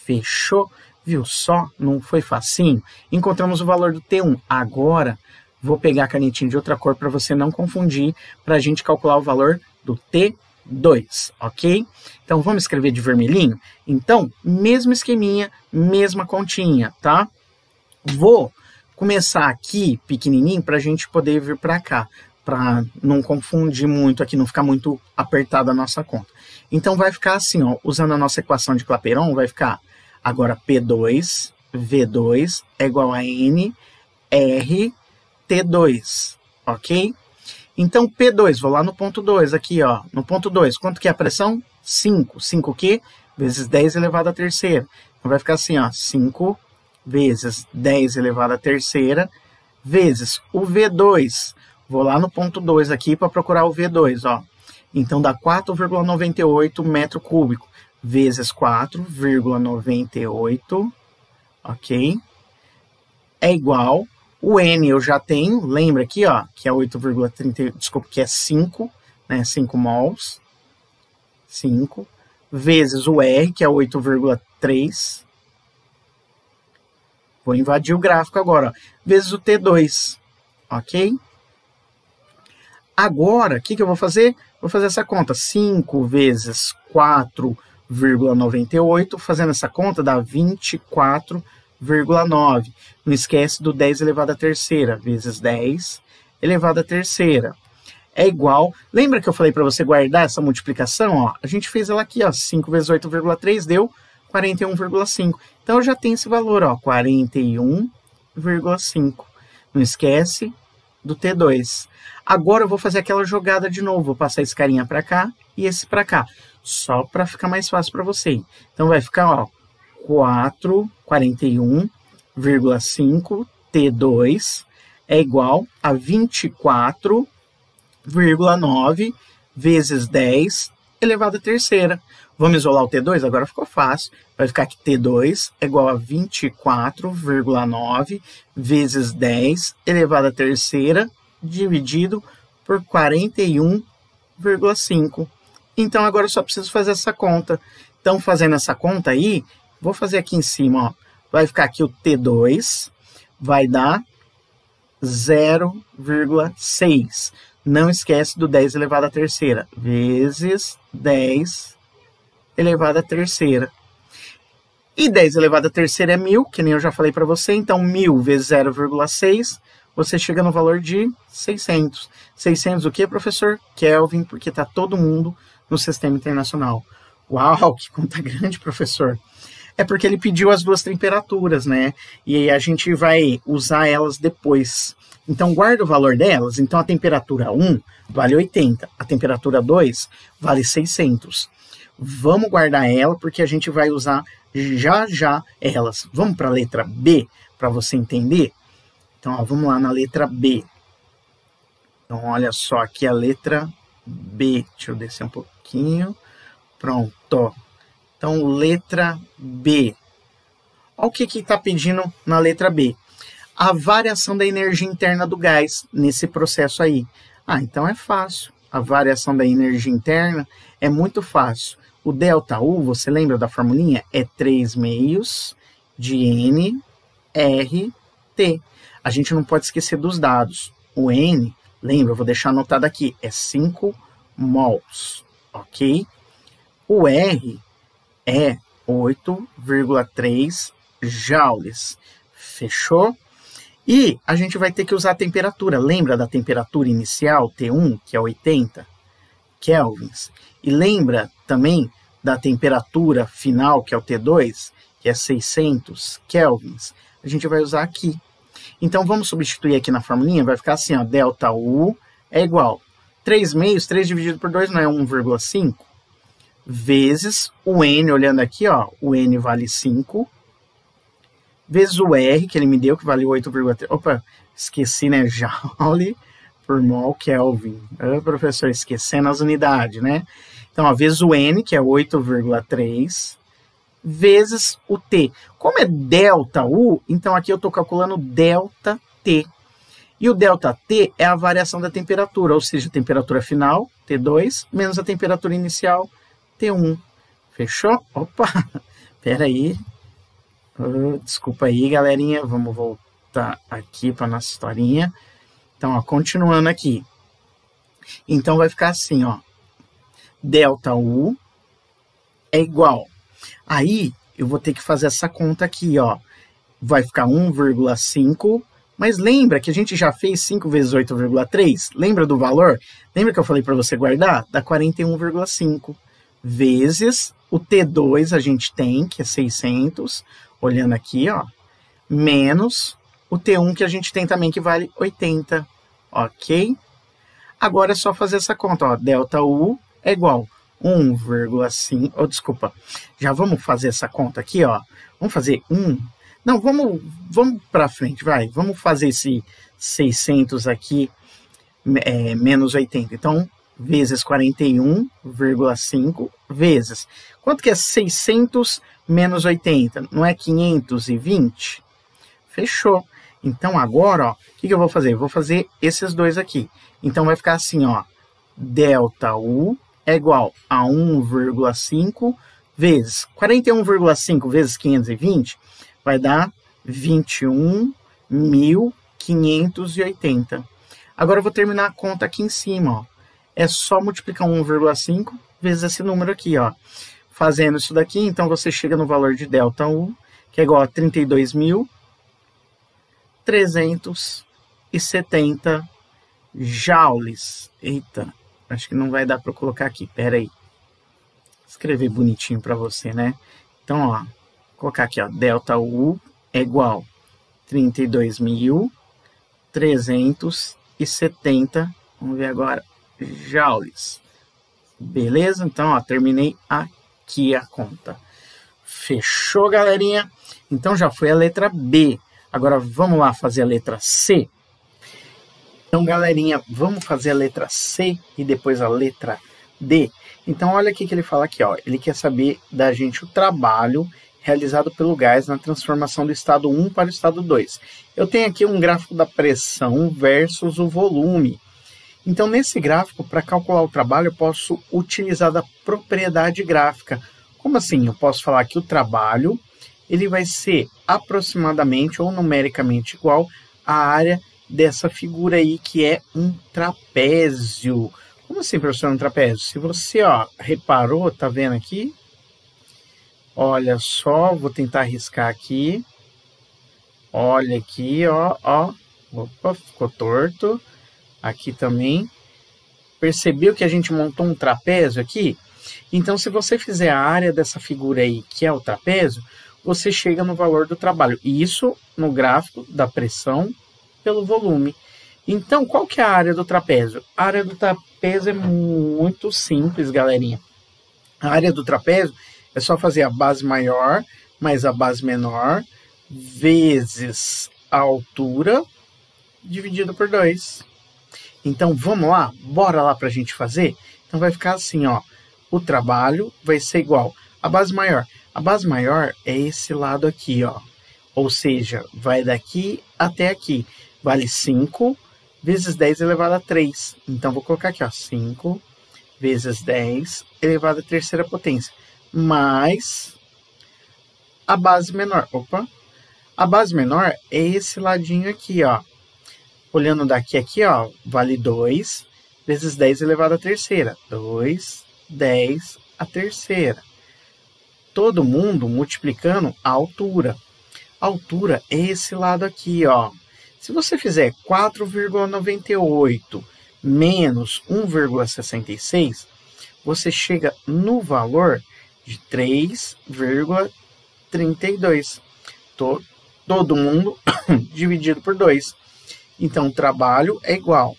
Fechou? Viu só? Não foi facinho? Encontramos o valor do T1. Agora, vou pegar a canetinha de outra cor para você não confundir, para a gente calcular o valor do T2, ok? Então, vamos escrever de vermelhinho? Então, mesmo esqueminha, mesma continha, tá? Vou começar aqui pequenininho para a gente poder vir para cá, para não confundir muito aqui, não ficar muito apertada a nossa conta. Então, vai ficar assim, ó, usando a nossa equação de Clapeyron, vai ficar agora P2, V2 é igual a N, R, T2, ok? Então, P2, vou lá no ponto 2 aqui, ó. No ponto 2, quanto que é a pressão? 5. 5 o quê? Vezes 10 elevado à terceira. Então, vai ficar assim, ó. 5 vezes 10 elevado à terceira vezes o V2. Vou lá no ponto 2 aqui para procurar o V2, ó. Então, dá 4,98 metro cúbico vezes 4,98, ok? É igual... O N eu já tenho, lembra aqui, ó, que é 8,30, desculpa, que é 5, né, 5 mols, 5, vezes o R, que é 8,3, vou invadir o gráfico agora, ó, vezes o T2, ok? Agora, o que eu vou fazer? Vou fazer essa conta, 5 vezes 4,98, fazendo essa conta dá 24,9. Não esquece do 10 elevado à terceira, vezes 10 elevado à terceira. É igual... Lembra que eu falei para você guardar essa multiplicação? Ó? A gente fez ela aqui, ó, 5 vezes 8,3 deu 41,5. Então, eu já tenho esse valor, ó, 41,5. Não esquece do T2. Agora, eu vou fazer aquela jogada de novo. Vou passar esse carinha para cá e esse para cá. Só para ficar mais fácil para você. Então, vai ficar, ó, 41,5 T2 é igual a 24,9 vezes 10 elevado à terceira. Vamos isolar o T2? Agora ficou fácil. Vai ficar que T2 é igual a 24,9 vezes 10 elevado à terceira dividido por 41,5. Então, agora eu só preciso fazer essa conta. Então, fazendo essa conta aí, vou fazer aqui em cima, ó. Vai ficar aqui o T2, vai dar 0,6. Não esquece do 10 elevado à terceira, vezes 10 elevado à terceira. E 10 elevado à terceira é 1.000, que nem eu já falei para você. Então, 1.000 vezes 0,6, você chega no valor de 600. 600 o quê, professor? Kelvin, porque está todo mundo no sistema internacional. Uau, que conta grande, professor. É porque ele pediu as duas temperaturas, né? E aí a gente vai usar elas depois. Então, guarda o valor delas. Então, a temperatura 1 vale 80. A temperatura 2 vale 600. Vamos guardar ela, porque a gente vai usar já elas. Vamos para a letra B, para você entender? Então, ó, vamos lá na letra B. Então, olha só aqui a letra B. Deixa eu descer um pouquinho. Pronto. Então, letra B. Olha o que está pedindo na letra B. A variação da energia interna do gás nesse processo aí. Ah, então é fácil. A variação da energia interna é muito fácil. O ΔU, você lembra da formulinha? É 3 meios de N, R, T. A gente não pode esquecer dos dados. O N, lembra, eu vou deixar anotado aqui, é 5 mols, ok? O R é 8,3 joules. Fechou? E a gente vai ter que usar a temperatura. Lembra da temperatura inicial, T1, que é 80 kelvins? E lembra também da temperatura final, que é o T2, que é 600 kelvins? A gente vai usar aqui. Então, vamos substituir aqui na formulinha, vai ficar assim, ó, ΔU é igual 3 meios, 3 dividido por 2 não é 1,5, vezes o N, olhando aqui, ó, o N vale 5, vezes o R, que ele me deu, que vale 8,3. Opa, esqueci, né? Joule por mol Kelvin. Professor, esquecendo as unidades, né? Então, ó, vezes o N, que é 8,3, vezes o T. Como é ΔU, então aqui eu estou calculando ΔT. E o ΔT é a variação da temperatura, ou seja, a temperatura final, T2, menos a temperatura inicial, T1. Fechou? Opa, peraí. Desculpa aí, galerinha. Vamos voltar aqui para nossa historinha. Então, ó, continuando aqui. Então, vai ficar assim, ó. ΔU é igual. Aí, eu vou ter que fazer essa conta aqui, ó. Vai ficar 1,5. Mas lembra que a gente já fez 5 vezes 8,3? Lembra do valor? Lembra que eu falei para você guardar? Dá 41,5. Vezes o T2 a gente tem, que é 600. Olhando aqui, ó, menos o T1 que a gente tem também, que vale 80, ok? Agora é só fazer essa conta, ó, ΔU é igual 1,5, oh, desculpa, já vamos fazer essa conta aqui, ó, vamos fazer 1, não, vamos para frente, vai, vamos fazer esse 600 aqui, menos 80, então, vezes 41,5, vezes, quanto que é 600 menos 80, não é 520? Fechou. Então, agora, ó, o que eu vou fazer? Eu vou fazer esses dois aqui. Então, vai ficar assim, ó, ΔU é igual a 1,5 vezes 41,5 vezes 520, vai dar 21.580. Agora, eu vou terminar a conta aqui em cima, ó. É só multiplicar 1,5 vezes esse número aqui, ó. Fazendo isso daqui, então você chega no valor de ΔU, que é igual a 32.370 joules. Eita, acho que não vai dar para colocar aqui, pera aí. Escrever bonitinho para você, né? Então, ó, vou colocar aqui, ó, ΔU é igual a 32.370, vamos ver agora, joules. Beleza? Então, ó, terminei aqui a conta. Fechou, galerinha? Então, já foi a letra B. Agora, vamos lá fazer a letra C? Então, galerinha, vamos fazer a letra C e depois a letra D. Então, olha o que ele fala aqui, ó. Ele quer saber da gente o trabalho realizado pelo gás na transformação do estado 1 para o estado 2. Eu tenho aqui um gráfico da pressão versus o volume. Então, nesse gráfico, para calcular o trabalho, eu posso utilizar da propriedade gráfica. Como assim? Eu posso falar que o trabalho ele vai ser aproximadamente ou numericamente igual à área dessa figura aí, que é um trapézio. Como assim, professor, um trapézio? Se você, ó, reparou, tá vendo aqui? Olha só, vou tentar riscar aqui. Olha aqui, ó, ó. Opa, ficou torto. Aqui também. Percebeu que a gente montou um trapézio aqui? Então, se você fizer a área dessa figura aí, que é o trapézio, você chega no valor do trabalho. E isso no gráfico da pressão pelo volume. Então, qual que é a área do trapézio? A área do trapézio é muito simples, galerinha. A área do trapézio é só fazer a base maior mais a base menor vezes a altura dividido por 2. Então, vamos lá? Bora lá para a gente fazer? Então, vai ficar assim, ó. O trabalho vai ser igual a base maior. A base maior é esse lado aqui, ó. Ou seja, vai daqui até aqui. Vale 5 vezes 10 elevado a 3. Então, vou colocar aqui, ó. 5 vezes 10 elevado à terceira potência. Mais a base menor. Opa! A base menor é esse ladinho aqui, ó. Olhando daqui aqui, ó, vale 2 vezes 10 elevado à terceira. 2, 10 a terceira. Todo mundo multiplicando a altura. A altura é esse lado aqui, ó. Se você fizer 4,98 menos 1,66, você chega no valor de 3,32. Todo mundo dividido por 2. Então, o trabalho é igual.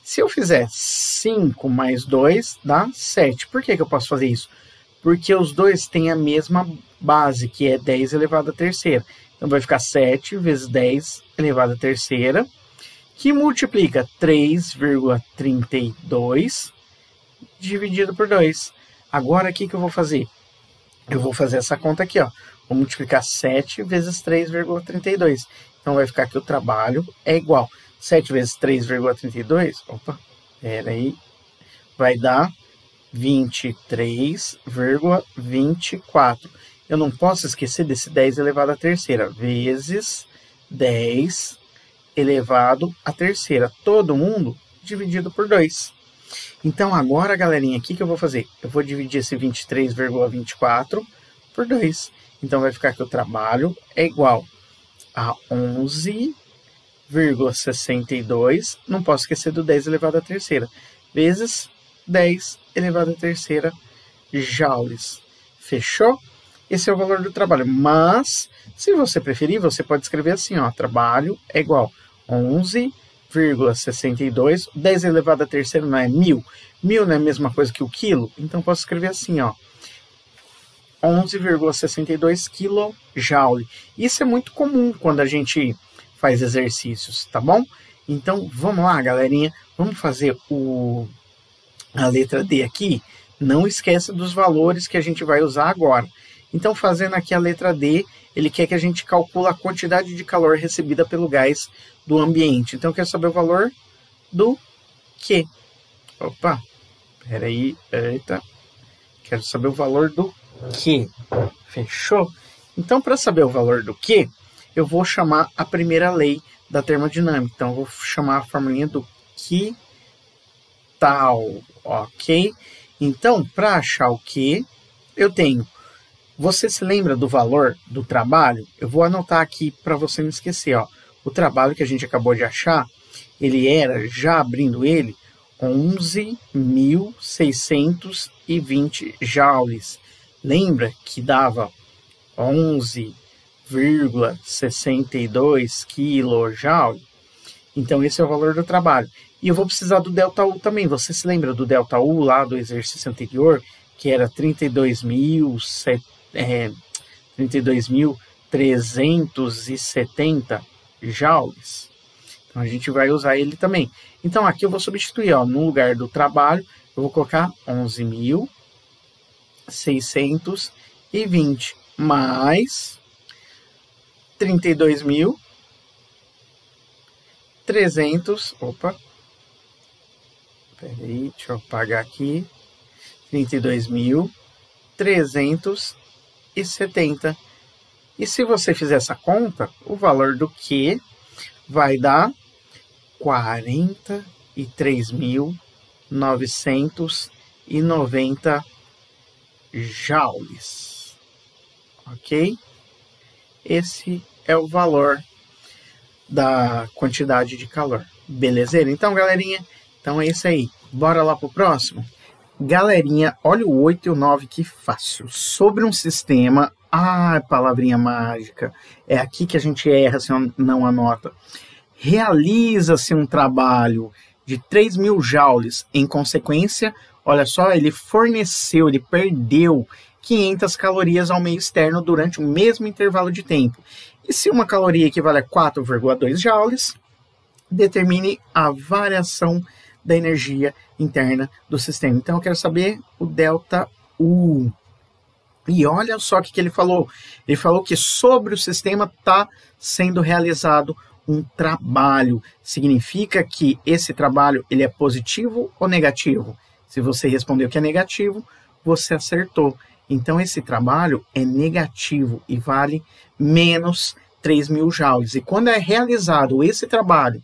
Se eu fizer 5 mais 2, dá 7. Por que eu posso fazer isso? Porque os dois têm a mesma base, que é 10 elevado à terceira. Então, vai ficar 7 vezes 10 elevado à terceira, que multiplica 3,32 dividido por 2. Agora, o que eu vou fazer? Eu vou fazer essa conta aqui, ó. Vou multiplicar 7 vezes 3,32. Então, vai ficar que o trabalho é igual. 7 vezes 3,32, opa, peraí, vai dar 23,24. Eu não posso esquecer desse 10 elevado à terceira, vezes 10 elevado à terceira. Todo mundo dividido por 2. Então, agora, galerinha, o que eu vou fazer? Eu vou dividir esse 23,24 por 2. Então, vai ficar que o trabalho é igual a 11,62, não posso esquecer do 10 elevado à terceira, vezes 10 elevado à terceira joules. Fechou? Esse é o valor do trabalho. Mas, se você preferir, você pode escrever assim, ó, trabalho é igual a 11,62, 10 elevado à terceira não é 1000? 1000 não é a mesma coisa que o quilo? Então, posso escrever assim, ó, 11,62 kJ. Isso é muito comum quando a gente faz exercícios, tá bom? Então, vamos lá, galerinha. Vamos fazer a letra D aqui. Não esqueça dos valores que a gente vai usar agora. Então, fazendo aqui a letra D, ele quer que a gente calcule a quantidade de calor recebida pelo gás do ambiente. Então, eu quero saber o valor do Q. Opa, peraí, eita. Quero saber o valor do Q. Fechou? Então, para saber o valor do Q, eu vou chamar a primeira lei da termodinâmica. Então, eu vou chamar a formulinha do Q tal, ok? Então, para achar o Q, eu tenho... Você se lembra do valor do trabalho? Eu vou anotar aqui para você não esquecer, ó. O trabalho que a gente acabou de achar, ele era, já abrindo ele, 11.620 joules. Lembra que dava 11,62 kJ? Então, esse é o valor do trabalho. E eu vou precisar do ΔU também. Você se lembra do ΔU lá do exercício anterior? Que era 32.370 joules. Então, a gente vai usar ele também. Então, aqui eu vou substituir, ó, no lugar do trabalho, eu vou colocar 11.620 mais 32.300. Opa. Peraí, deixa eu apagar aqui. 32.370. E se você fizer essa conta, o valor do Q vai dar 43.990 joules. Ok? Esse é o valor da quantidade de calor. Belezeira? Então, galerinha, então é isso aí. Bora lá pro próximo? Galerinha, olha o 8 e o 9, que fácil. Sobre um sistema... Ah, palavrinha mágica. É aqui que a gente erra se não anota. realiza-se um trabalho de 3.000 joules. Em consequência, olha só, ele forneceu, ele perdeu 500 calorias ao meio externo durante o mesmo intervalo de tempo. E se uma caloria equivale a 4,2 joules, determine a variação da energia interna do sistema. Então, eu quero saber o ΔU. E olha só o que ele falou. Ele falou que sobre o sistema está sendo realizado um trabalho. Significa que esse trabalho ele é positivo ou negativo? Se você respondeu que é negativo, você acertou. Então, esse trabalho é negativo e vale menos 3.000 joules. E quando é realizado esse trabalho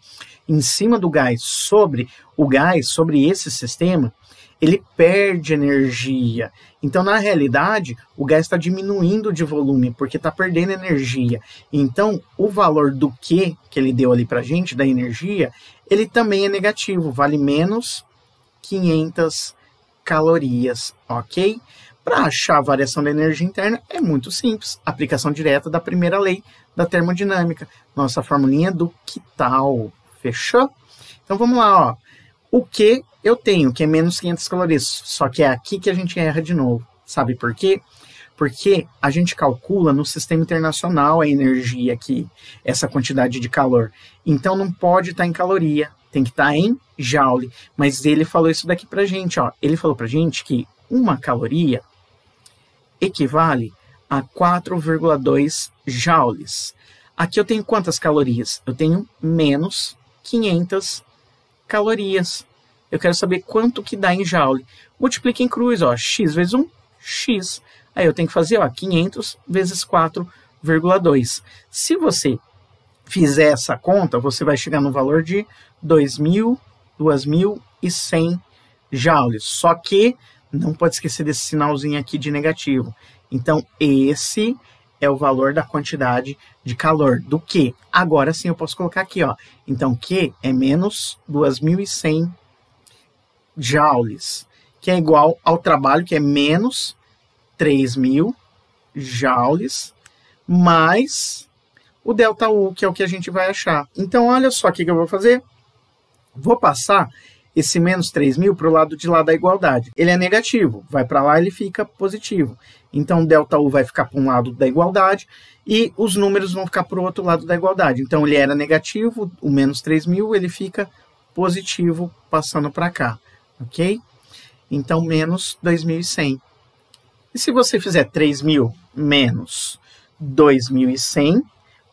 em cima do gás, sobre o gás, sobre esse sistema, ele perde energia. Então, na realidade, o gás está diminuindo de volume, porque está perdendo energia. Então, o valor do que ele deu ali para a gente, da energia, ele também é negativo, vale menos 500 calorias, ok? Para achar a variação da energia interna, é muito simples. Aplicação direta da primeira lei da termodinâmica. Nossa formulinha do que tal, fechou? Então, vamos lá, ó. O que eu tenho, que é menos 500 calorias, só que é aqui que a gente erra de novo. Sabe por quê? Porque a gente calcula no sistema internacional a energia aqui, essa quantidade de calor. Então não pode estar em caloria, tem que estar em joule. Mas ele falou isso daqui pra gente, ó. Ele falou pra gente que uma caloria equivale a 4,2 joules. Aqui eu tenho quantas calorias? Eu tenho menos 500 calorias. Eu quero saber quanto que dá em joule. Multiplica em cruz, ó, x vezes 1, x. Aí eu tenho que fazer, ó, 500 vezes 4,2. Se você fizer essa conta, você vai chegar no valor de 2.100 joules. Só que não pode esquecer desse sinalzinho aqui de negativo. Então, esse é o valor da quantidade de calor. Do que? Agora sim eu posso colocar aqui, ó. Então, Q é menos 2.100 joules, que é igual ao trabalho, que é menos 3.000 joules, mais o ΔU, que é o que a gente vai achar. Então, olha só o que eu vou fazer. Vou passar esse menos 3.000 para o lado de lá da igualdade. Ele é negativo, vai para lá, ele fica positivo. Então, ΔU vai ficar para um lado da igualdade e os números vão ficar para o outro lado da igualdade. Então, ele era negativo, o menos 3.000, ele fica positivo passando para cá, ok? Então, menos 2.100. E se você fizer 3.000 menos 2.100,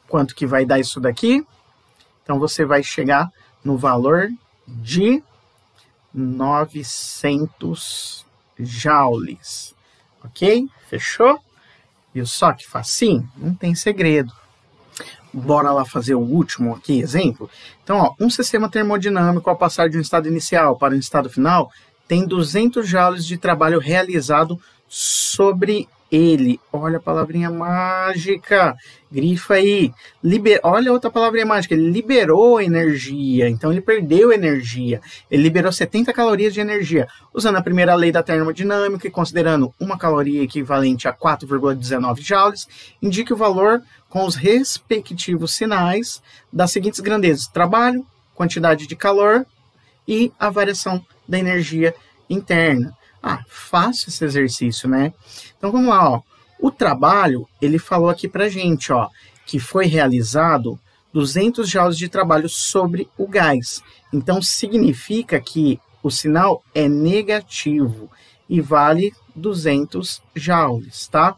quanto que vai dar isso daqui? Então, você vai chegar no valor de 900 joules. Ok? Fechou? Viu só que facinho? Não tem segredo. Bora lá fazer o último aqui, exemplo. Então, ó, um sistema termodinâmico ao passar de um estado inicial para um estado final tem 200 joules de trabalho realizado sobre ele. Olha a palavrinha mágica. Grifa aí. Olha outra palavrinha mágica. Ele liberou energia. Então, ele perdeu energia. Ele liberou 70 calorias de energia. Usando a primeira lei da termodinâmica e considerando uma caloria equivalente a 4,19 joules, indique o valor com os respectivos sinais das seguintes grandezas: trabalho, quantidade de calor e a variação da energia interna. Ah, fácil esse exercício, né? Então, vamos lá, ó. O trabalho, ele falou aqui pra gente, ó, que foi realizado 200 joules de trabalho sobre o gás. Então, significa que o sinal é negativo e vale 200 joules, tá?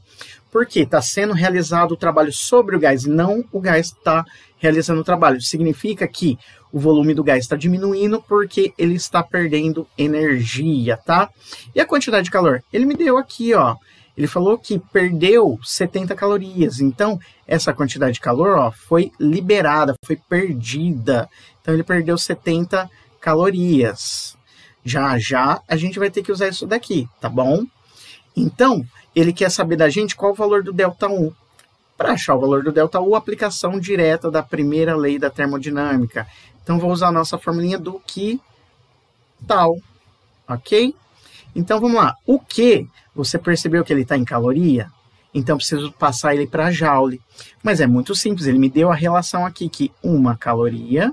Porque está sendo realizado o trabalho sobre o gás, não o gás está realizando o trabalho. Significa que o volume do gás está diminuindo porque ele está perdendo energia, tá? E a quantidade de calor? Ele me deu aqui, ó. Ele falou que perdeu 70 calorias. Então, essa quantidade de calor, ó, foi liberada, foi perdida. Então, ele perdeu 70 calorias. Já já a gente vai ter que usar isso daqui, tá bom? Então, ele quer saber da gente qual o valor do ΔU. Para achar o valor do ΔU, aplicação direta da primeira lei da termodinâmica. Então, vou usar a nossa formulinha do que tal, ok? Então, vamos lá. O que, você percebeu que ele está em caloria? então preciso passar ele para joule. Mas é muito simples, ele me deu a relação aqui que 1 caloria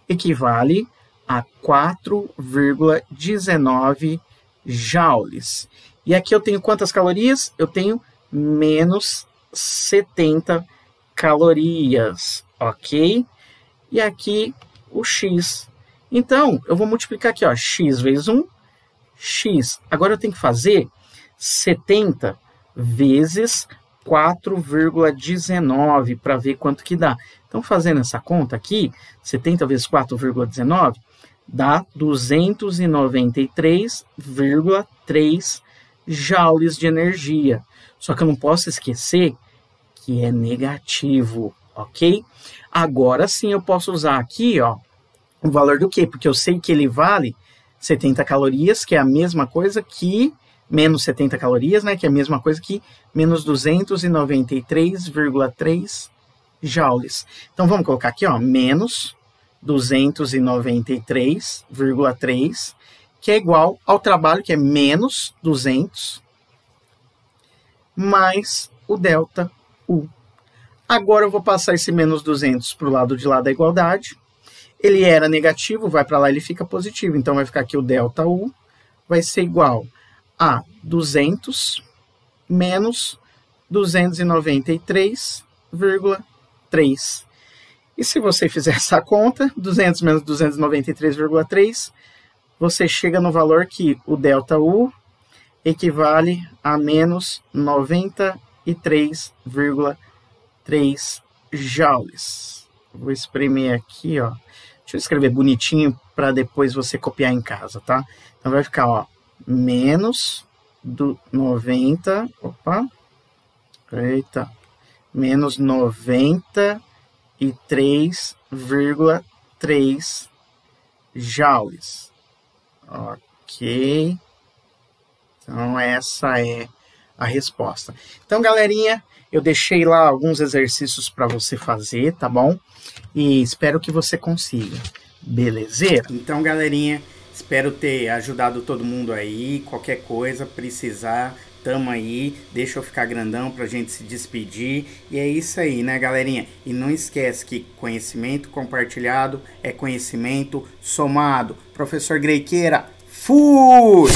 equivale a 4,19 joules. E aqui eu tenho quantas calorias? Eu tenho menos 70 calorias, ok? E aqui o x. Então, eu vou multiplicar aqui, ó, x vezes 1, x. Agora eu tenho que fazer 70 vezes 4,19 para ver quanto que dá. Então, fazendo essa conta aqui, 70 vezes 4,19 dá 293,3 joules de energia. Só que eu não posso esquecer que é negativo, ok? Agora sim eu posso usar aqui, ó, o valor do quê? Porque eu sei que ele vale 70 calorias, que é a mesma coisa que menos 70 calorias, né? Que é a mesma coisa que menos 293,3 joules. Então vamos colocar aqui, ó, menos 293,3, que é igual ao trabalho, que é menos 200, mais o delta U. Agora eu vou passar esse menos 200 para o lado de lá da igualdade. Ele era negativo, vai para lá, ele fica positivo. Então vai ficar aqui o delta U, vai ser igual a 200 menos 293,3. E se você fizer essa conta, 200 menos 293,3, você chega no valor que o delta equivale a menos 93,3 joules. Vou espremer aqui, ó. Deixa eu escrever bonitinho para depois você copiar em casa, tá? Então vai ficar, ó, menos do 90, opa, eita, menos 93,3 joules. Ok. Então, essa é a resposta. Então, galerinha, eu deixei lá alguns exercícios para você fazer, tá bom? E espero que você consiga. Belezeira? Então, galerinha, espero ter ajudado todo mundo aí. Qualquer coisa, precisar, tamo aí. Deixa eu ficar grandão pra gente se despedir. E é isso aí, né, galerinha? E não esquece que conhecimento compartilhado é conhecimento somado. Professor Greiqueira, fui!